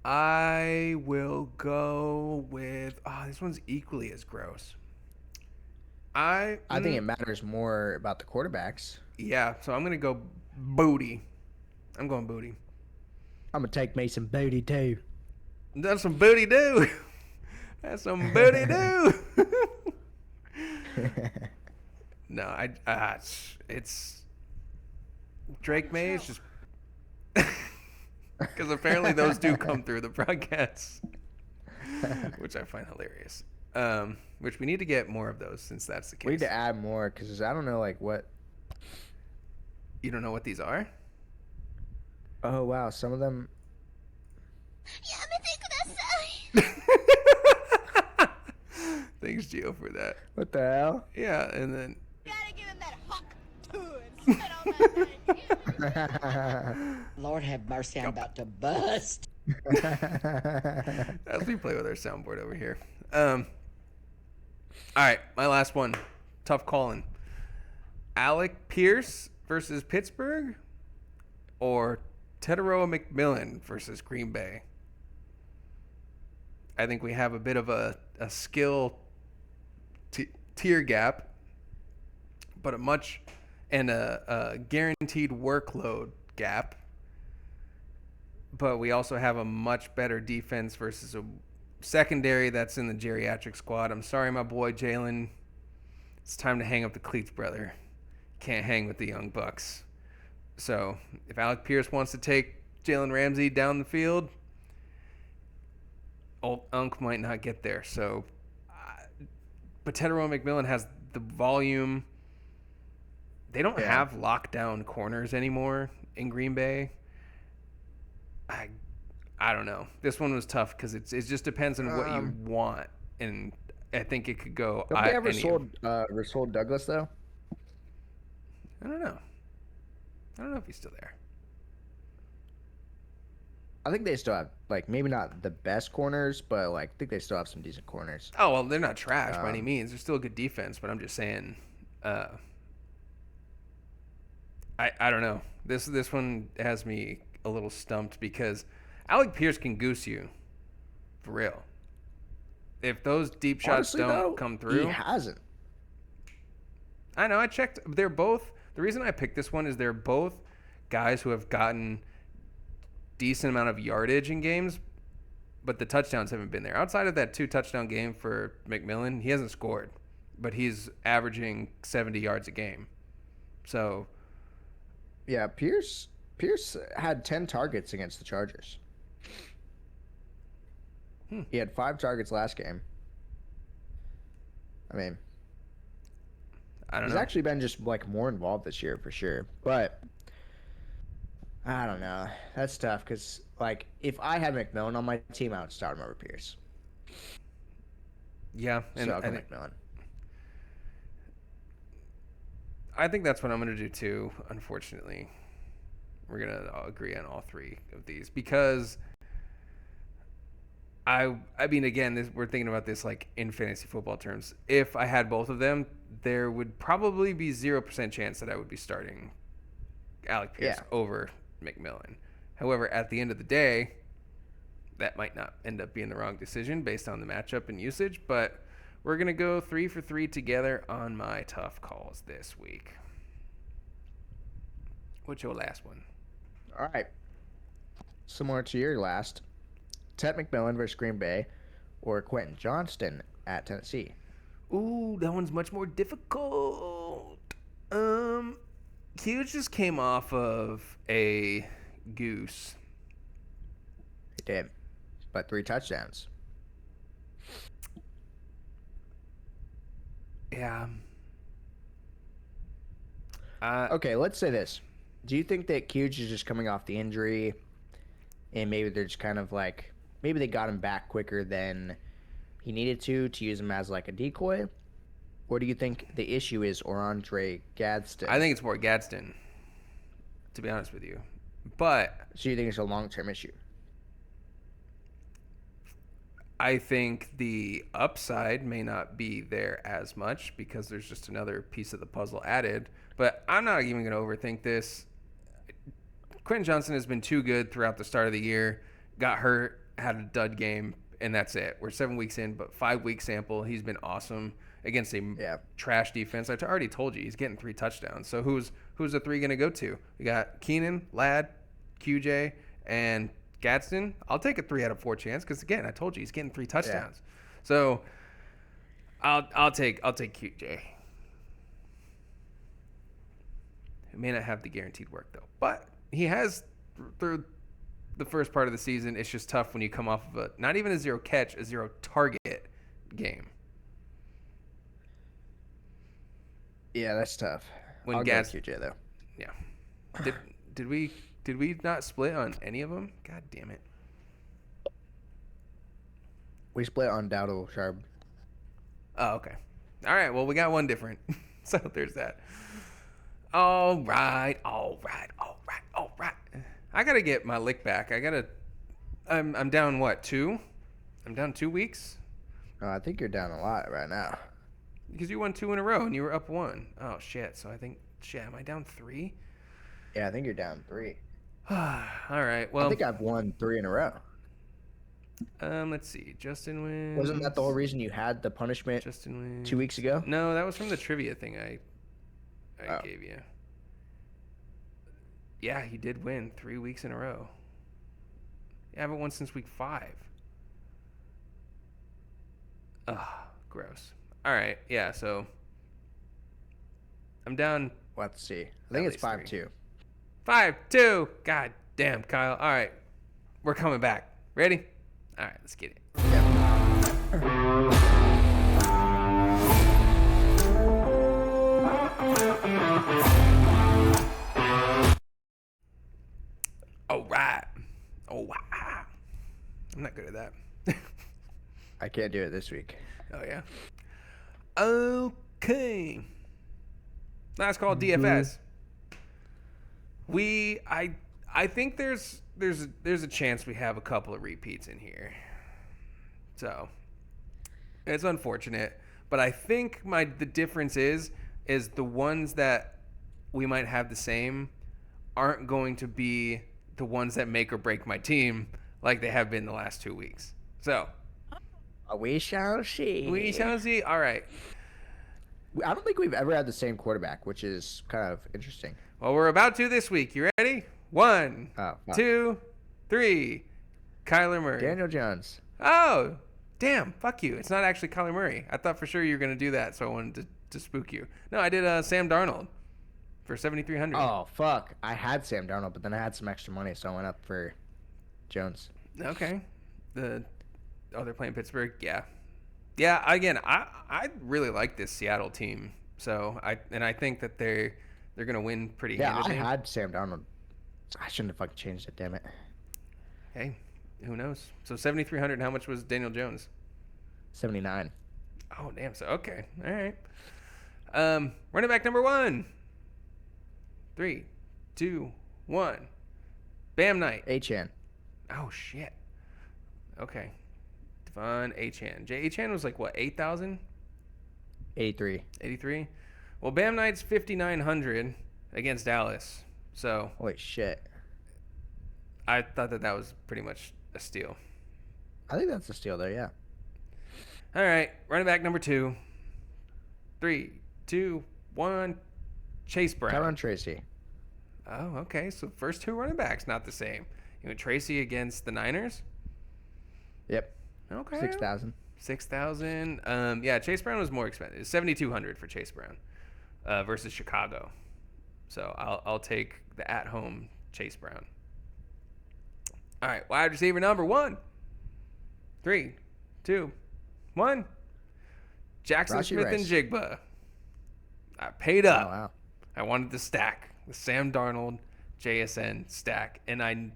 I will go with... this one's equally as gross. I think it matters more about the quarterbacks. Yeah, so I'm going to go Booty. I'm going Booty. I'm going to take Mason Booty, too. That's some booty do. That's some booty do. No, it's Drake May is just... Because apparently those do come through the broadcasts, which I find hilarious. Which we need to get more of those since that's the case. We need to add more because I don't know like what. You don't know what these are? Oh wow, some of them. Thanks, Gio, for that. What the hell? Yeah, and then. Gotta give him that hawk too and spit on that thing. Lord have mercy, I'm about to bust. As we play with our soundboard over here. All right, my last one. Tough calling. Alec Pierce versus Pittsburgh or Teteroa McMillan versus Green Bay. I think we have a bit of a skill tier gap, but a guaranteed workload gap. But we also have a much better defense versus a secondary that's in the geriatric squad. I'm sorry, my boy Jalen. It's time to hang up the cleats, brother. Can't hang with the young bucks. So if Alec Pierce wants to take Jalen Ramsey down the field, old Unk might not get there. So, but Teteroa McMillan has the volume. They don't have lockdown corners anymore in Green Bay. I don't know. This one was tough because it just depends on what you want, and I think it could go. Have they ever sold Douglas though? I don't know. I don't know if he's still there. I think they still have maybe not the best corners, but I think they still have some decent corners. Oh well, they're not trash by any means. They're still a good defense, but I'm just saying. I don't know. This one has me a little stumped because Alec Pierce can goose you, for real. If those deep shots Honestly, don't though, come through, he hasn't. I know. I checked. They're both. The reason I picked this one is they're both guys who have gotten decent amount of yardage in games, but the touchdowns haven't been there. Outside of that 2 touchdown game for McMillan, he hasn't scored, but he's averaging 70 yards a game. So, Yeah, Pierce had 10 targets against the Chargers. He had 5 targets last game. I mean, I don't he's know. actually been just like more involved this year for sure. But I don't know. That's tough because like if I had McMillan on my team, I would start him over Pierce. Yeah, So and I'll go McMillan. I think that's what I'm going to do too, unfortunately. We're going to agree on all 3 of these because I mean, again, we're thinking about this like in fantasy football terms. If I had both of them, there would probably be 0% chance that I would be starting Alec Pierce over McMillan. However, at the end of the day, that might not end up being the wrong decision based on the matchup and usage, but we're going to go 3 for 3 together on my tough calls this week. What's your last one? All right. Similar to your last, Ted McMillan versus Green Bay or Quentin Johnston at Tennessee. Ooh, that one's much more difficult. Q just came off of a goose. He did, but 3 touchdowns. Yeah. Okay, let's say this. Do you think that Huge is just coming off the injury and maybe they're just kind of like, maybe they got him back quicker than he needed to use him as like a decoy? Or do you think the issue is Orandre Gadsden? I think it's more Gadsden, to be honest with you. But So you think it's a long-term issue? I think the upside may not be there as much because there's just another piece of the puzzle added. But I'm not even going to overthink this. Quentin Johnston has been too good throughout the start of the year. Got hurt, had a dud game, and that's it. We're 7 weeks in, but 5-week sample. He's been awesome against a trash defense. I already told you he's getting 3 touchdowns. So who's the 3 going to go to? We got Keenan, Ladd, QJ, and Gadsden. I'll take a 3 out of 4 chance because again, I told you he's getting 3 touchdowns. Yeah. So I'll take QJ. He may not have the guaranteed work though, but he has through the first part of the season. It's just tough when you come off of a not even a 0 catch, a 0 target game. Yeah, that's tough. When I'll go QJ though. Yeah. Did we not split on any of them? God damn it. We split on Dowdle Sharp. Oh, okay. All right. Well, we got one different. So there's that. All right. I gotta get my lick back. I'm down what, 2? I'm down 2 weeks. Oh, I think you're down a lot right now. Because you won 2 in a row and you were up 1. Oh shit. So I think am I down 3? Yeah, I think you're down 3. All right. Well, I think I've won 3 in a row. Let's see. Justin wins. Wasn't that the whole reason you had the punishment Justin wins 2 weeks ago? No, that was from the trivia thing I gave you. Yeah, he did win 3 weeks in a row. I haven't won since week 5. Ugh, gross. All right, yeah, so I'm down. Let's see. I think it's 5-2. 5-2. God damn, Kyle. All right, we're coming back. Ready? All right, let's get it. All right. Oh, wow. I'm not good at that. I can't do it this week. Oh, yeah. Okay. Last call, DFS. I think there's a chance we have a couple of repeats in here. So it's unfortunate, but I think the difference is the ones that we might have the same aren't going to be the ones that make or break my team like they have been the last 2 weeks. So We shall see. We shall see. All right. I don't think we've ever had the same quarterback, which is kind of interesting. Well, we're about to this week. You ready? 1, Oh, fuck. 2, 3. Kyler Murray. Daniel Jones. Oh, damn. Fuck you. It's not actually Kyler Murray. I thought for sure you were going to do that, so I wanted to spook you. No, I did Sam Darnold for 7,300. Oh, fuck. I had Sam Darnold, but then I had some extra money, so I went up for Jones. Okay. They're playing Pittsburgh. Yeah. Yeah, again, I really like this Seattle team. So I think that they're going to win pretty handedly. I had Sam Darnold. I shouldn't have fucking changed it, damn it. Hey, who knows? So 7,300, how much was Daniel Jones? 79. Oh, damn. So, okay. All right. Running back number 1. 3, 2, 1. Bam Knight. Achan. Oh, shit. Okay. Devon Achan. Achan was like, what, 8,000? 83. 83? Well, Bam Knight's 5,900 against Dallas. So Holy shit. I thought that was pretty much a steal. I think that's a steal there, yeah. All right. Running back number 2. 3, 2, 1. Chase Brown. Tyron Tracy. Oh, okay. So first 2 running backs, not the same. You know, Tracy against the Niners? Yep. Okay. 6,000. 6,000. Yeah, Chase Brown was more expensive. 7,200 for Chase Brown versus Chicago. So I'll take the at-home Chase Brown. All right, wide receiver number 1. 3, 2, 1. Jackson Rashee Smith and Rice. Jigba. I paid up. Oh, wow. I wanted the stack, the Sam Darnold JSN stack, and I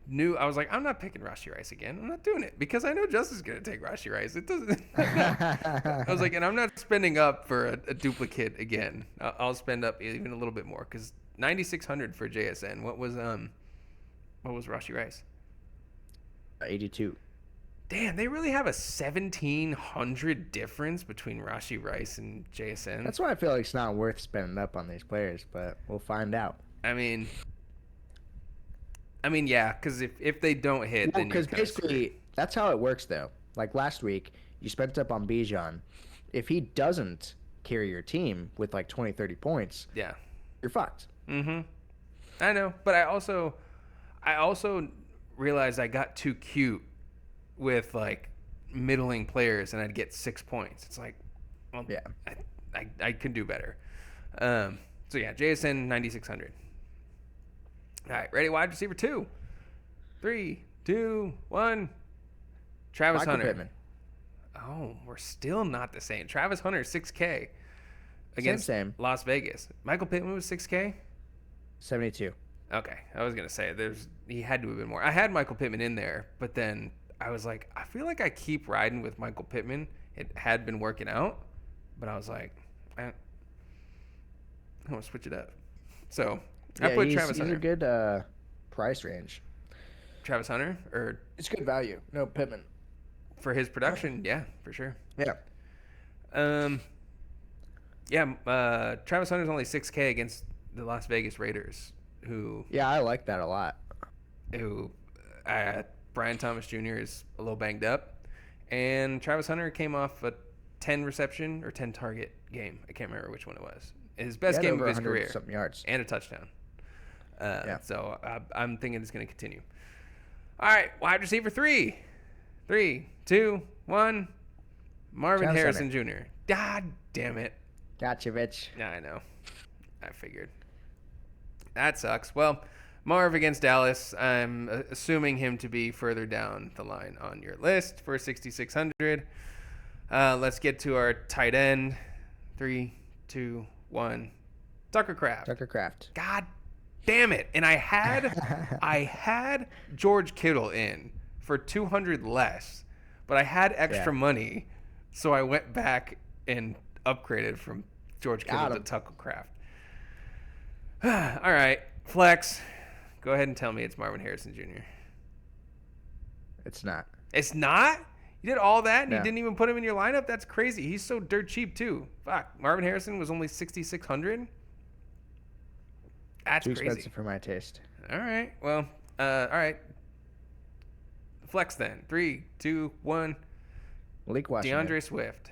was like, I'm not picking Rashee Rice again. I'm not doing it because I know Justin's gonna take Rashee Rice. It doesn't. I was like, and I'm not spending up for a duplicate again. I'll spend up even a little bit more because 9,600 for JSN. What was Rashee Rice? 82. Damn, they really have a 1,700 difference between Rashee Rice and JSN. That's why I feel like it's not worth spending up on these players, but we'll find out. I mean, yeah, because if they don't hit, then Because you're kinda basically, screwed. that's how it works, though. Like last week, you spent up on Bijan. If he doesn't carry your team with like 20, 30 points, Yeah. you're fucked. Mm-hmm. I know, but I also realized I got too cute with like middling players, and I'd get 6 points. It's like, well, Yeah. I could do better. So yeah, JSN 9,600. All right, ready? Wide receiver 2. 3, 2, 1. Travis Michael Hunter. Pittman. Oh, we're still not the same. Travis Hunter 6K against Same. Las Vegas. Michael Pittman was 6K. 72. Okay, I was gonna say he had to have been more. I had Michael Pittman in there, but then I was like, I feel like I keep riding with Michael Pittman. It had been working out, but I was like, I want to switch it up. So I put Travis Hunter. He's a good price range. Travis Hunter, or It's good value. No, Pittman. for his production, yeah, for sure. Yeah. Travis Hunter's only 6K against the Las Vegas Raiders, who Yeah, I like that a lot. Brian Thomas Jr. is a little banged up, and Travis Hunter came off a 10 reception or 10 target game. I can't remember which one it was. His best He had game over of his 100 career, something yards. and a touchdown. Yeah. So I'm thinking it's going to continue. All right, wide receiver 3. 3, 2, 1. Marvin Travis Harrison Jr. God damn it. Gotcha, bitch. Yeah, I know. I figured. That sucks. Well, Marv against Dallas. I'm assuming him to be further down the line on your list for 6,600. Let's get to our tight end. 3, 2, 1. Tucker Kraft. Tucker Kraft. God damn it. And I had George Kittle in for 200 less, but I had extra money, so I went back and upgraded from George Kittle to Tucker Kraft. All right, flex. Go ahead and tell me it's Marvin Harrison Jr. It's not. It's not? You did all that and you No. didn't even put him in your lineup? That's crazy. He's so dirt cheap too. Fuck. Marvin Harrison was only 6,600. That's Too crazy. expensive for my taste. All right. Well, all right. Flex then. 3, 2, 1. Malik Washington. DeAndre Swift.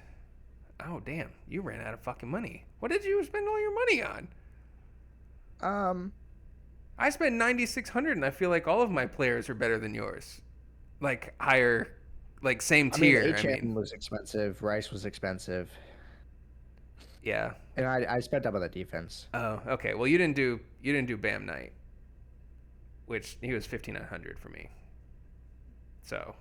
Oh, damn. You ran out of fucking money. What did you spend all your money on? I spent $9,600, and I feel like all of my players are better than yours. Like, higher, like, same tier. Achane was expensive. Rice was expensive. Yeah. And I spent up on the defense. Oh, okay. Well, you didn't do Bam Knight, which he was $1,500 for me. So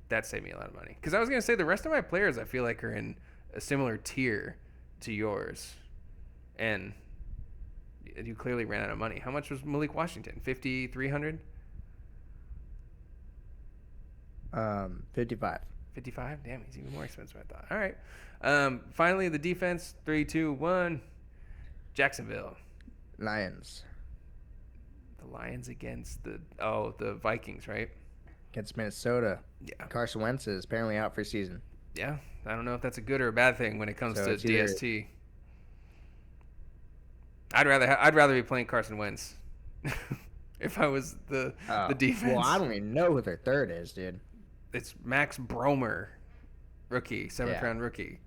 that saved me a lot of money. Because I was gonna say the rest of my players I feel like are in a similar tier to yours, and you clearly ran out of money. How much was Malik Washington? $5,300. 55. 55. Damn, he's even more expensive than I thought. All right. Finally, the defense. 3, 2, 1. Jacksonville. Lions. The Lions against the Vikings, right? Against Minnesota. Yeah. Carson Wentz is apparently out for season. Yeah. I don't know if that's a good or a bad thing when it comes to DST. I'd rather be playing Carson Wentz if I was the defense. Well, I don't even know who their third is, dude. It's Max Bromer, rookie, 7th round rookie.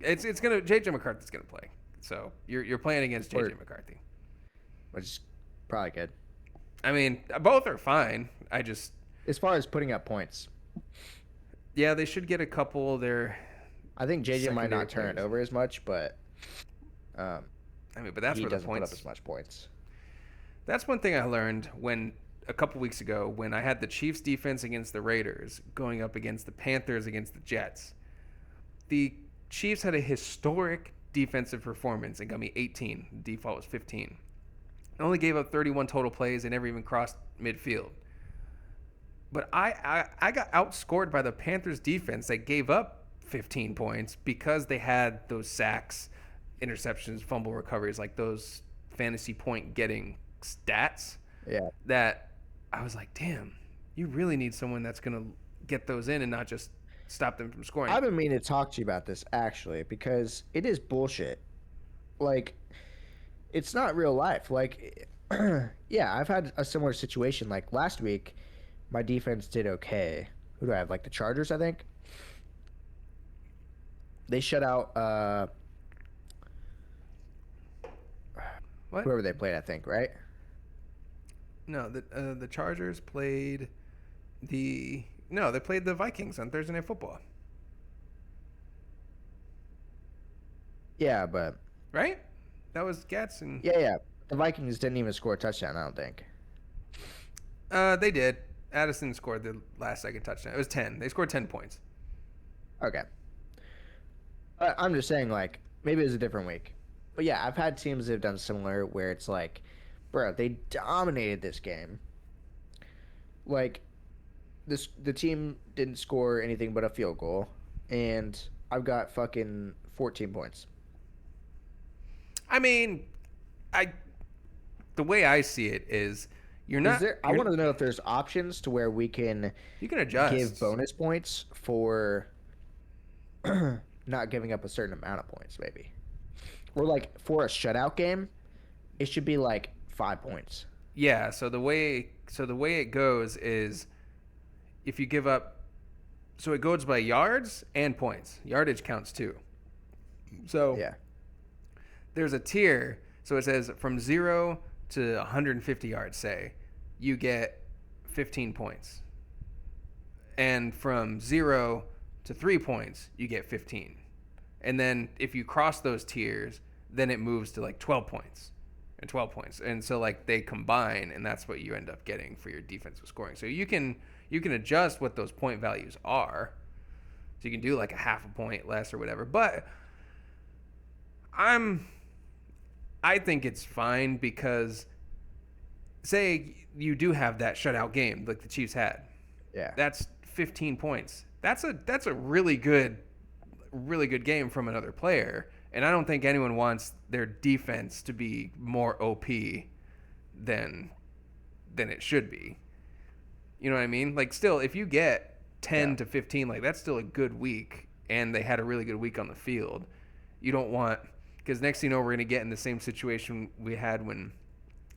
It's gonna JJ McCarthy's gonna play. So you're playing against JJ McCarthy, which is probably good. I mean, both are fine. I just, as far as putting up points, yeah, they should get a couple. I think JJ might not turn it over as much, but I mean, but that's he where the doesn't points. put up as much points. That's one thing I learned a couple weeks ago when I had the Chiefs defense against the Raiders going up against the Panthers against the Jets. The Chiefs had a historic defensive performance and got me 18. The default was 15. I only gave up 31 total plays and never even crossed midfield. But I got outscored by the Panthers defense that gave up 15 points because they had those sacks, interceptions, fumble recoveries, like those fantasy point getting stats. Yeah. That I was like, damn, you really need someone that's going to get those in and not just stop them from scoring. I've been meaning to talk to you about this, actually, because it is bullshit. Like, it's not real life. Like, yeah, I've had a similar situation. Like, last week, my defense did okay. Who do I have? Like, the Chargers, I think? They shut out whoever they played, I think, right? No, the Chargers played they played the Vikings on Thursday Night Football. Yeah, but right? That was Gadsden. Yeah. The Vikings didn't even score a touchdown, I don't think. They did. Addison scored the last second touchdown. It was 10. They scored 10 points. Okay. I'm just saying, like, maybe it was a different week. But yeah, I've had teams that have done similar where it's like, bro, they dominated this game. Like, the team didn't score anything but a field goal, and I've got fucking 14 points. I mean, the way I see it is you're not. I want to know if there's options to where you can adjust, give bonus points for not giving up a certain amount of points, maybe. Or like for a shutout game, it should be like 5 points. Yeah. So the way it goes is if you give up, so it goes by yards and points. Yardage counts too. So yeah. There's a tier, so it says from 0 to 150 yards, say, you get 15 points. And from 0 to 3 points, you get 15. And then if you cross those tiers, then it moves to like 12 points and 12 points. And so like they combine, and that's what you end up getting for your defensive scoring. So you can adjust what those point values are. So you can do like a half a point less or whatever. But I think it's fine because say you do have that shutout game like the Chiefs had. Yeah. That's 15 points. That's a really good game from another player. And I don't think anyone wants their defense to be more OP than it should be. You know what I mean? Like still, if you get 10 to 15, like that's still a good week, and they had a really good week on the field. You don't want, because next thing you know, we're going to get in the same situation we had when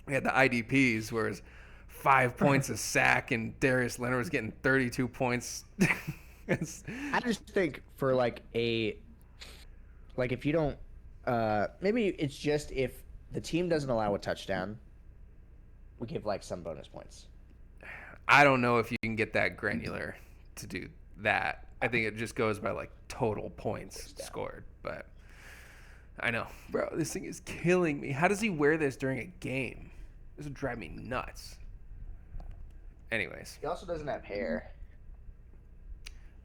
we had the IDPs, where it's 5 points a sack and Darius Leonard was getting 32 points. I just think for like if you don't, maybe it's just if the team doesn't allow a touchdown, we give like some bonus points. I don't know if you can get that granular to do that. I think it just goes by like total points scored. But I know, bro, this thing is killing me. How does he wear this during a game? This would drive me nuts. Anyways, He also doesn't have hair.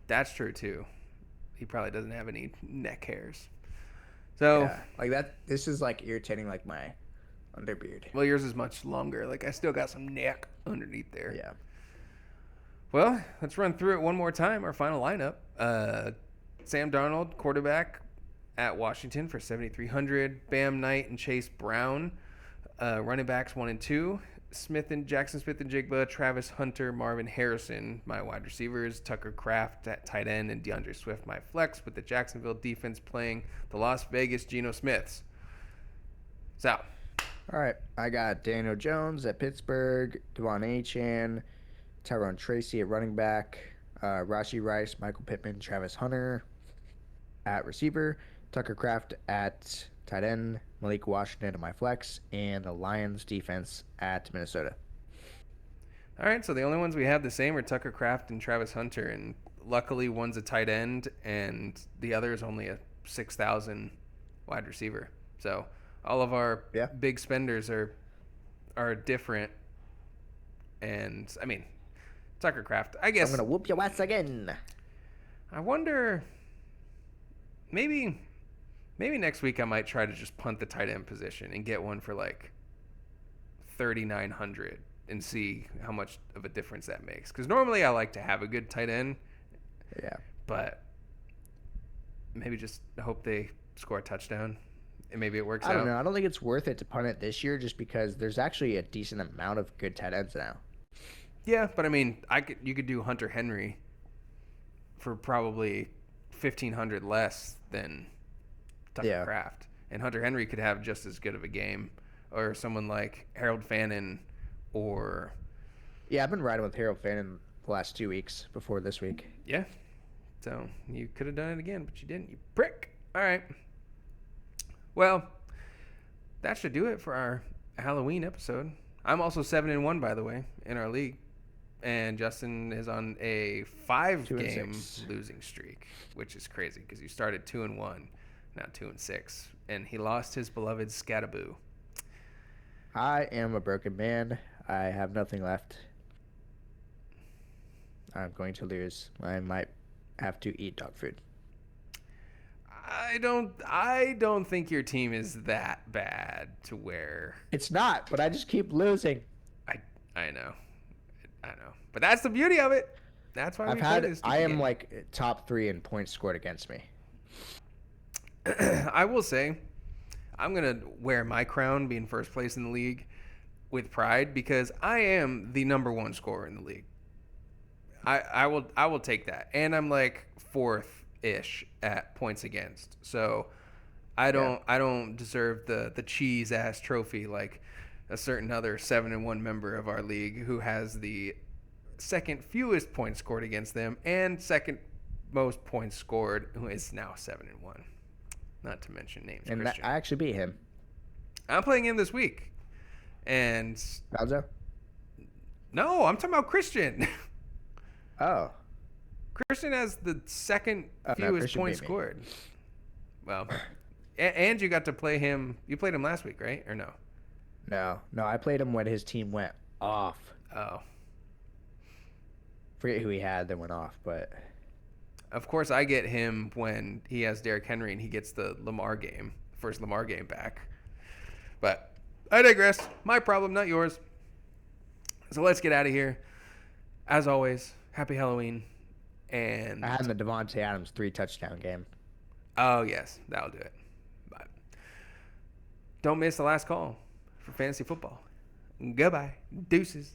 that's true too. He probably doesn't have any neck hairs. So, Yeah, like that. This is like irritating, like my underbeard. well, yours is much longer. Like I still got some neck underneath there. Yeah. Well, let's run through it one more time. Our final lineup: Sam Darnold, quarterback at Washington for 7,300. Bam Knight and Chase Brown, running backs 1 and 2. Jackson Smith and Jigba, Travis Hunter, Marvin Harrison, my wide receivers, Tucker Kraft at tight end, and DeAndre Swift, my flex, with the Jacksonville defense playing the Las Vegas Geno Smiths. So, All right, I got Daniel Jones at Pittsburgh, Devon Achane, Tyrone Tracy at running back, Rashi Rice, Michael Pittman, Travis Hunter at receiver, Tucker Kraft at tight end, Malik Washington at my flex, and the Lions defense at Minnesota. all right, so the only ones we have the same are Tucker Kraft and Travis Hunter, and luckily one's a tight end and the other is only a 6,000 wide receiver. So all of our big spenders are different. And I mean, Tucker Kraft, I guess. I'm gonna whoop your ass again. I wonder, maybe next week I might try to just punt the tight end position and get one for like 3,900 and see how much of a difference that makes. Because normally I like to have a good tight end. Yeah. But maybe just hope they score a touchdown and maybe it works out. I don't know. I don't think it's worth it to punt it this year just because there's actually a decent amount of good tight ends now. Yeah, but I mean, you could do Hunter Henry for probably 1,500 less than Tucker Kraft, and Hunter Henry could have just as good of a game, or someone like Harold Fannin, or I've been riding with Harold Fannin the last 2 weeks before this week. Yeah, so you could have done it again, but you didn't. You prick. All right. Well, that should do it for our Halloween episode. I'm also 7-1, by the way, in our league. And Justin is on a 5-game losing streak, which is crazy because you started 2-1, now 2-6, and he lost his beloved Scataboo. I am a broken man. I have nothing left. I'm going to lose. I might have to eat dog food. I don't think your team is that bad to where It's not, but I just keep losing. I know. But that's the beauty of it. That's why I am like top 3 in points scored against me. I will say, I'm gonna wear my crown, being first place in the league, with pride because I am the number 1 scorer in the league. I will take that, and I'm like 4th-ish at points against. So I don't deserve the cheese ass trophy like a certain other 7-1 member of our league who has the second fewest points scored against them and second most points scored, who is now 7-1. Not to mention names. And Christian. I actually beat him. I'm playing him this week. And Alzo? no, I'm talking about Christian. Oh. Christian has the second fewest Christian points beat me. scored. Well, and you got to play him. You played him last week, right? Or no? No, I played him when his team went off. Oh. Forget who he had that went off, but Of course, I get him when he has Derrick Henry and he gets the first Lamar game back. But I digress. My problem, not yours. So let's get out of here. As always, happy Halloween. And I had the Devontae Adams 3-touchdown game. oh, yes, that'll do it. But don't miss the last call for fantasy football. Goodbye. Deuces.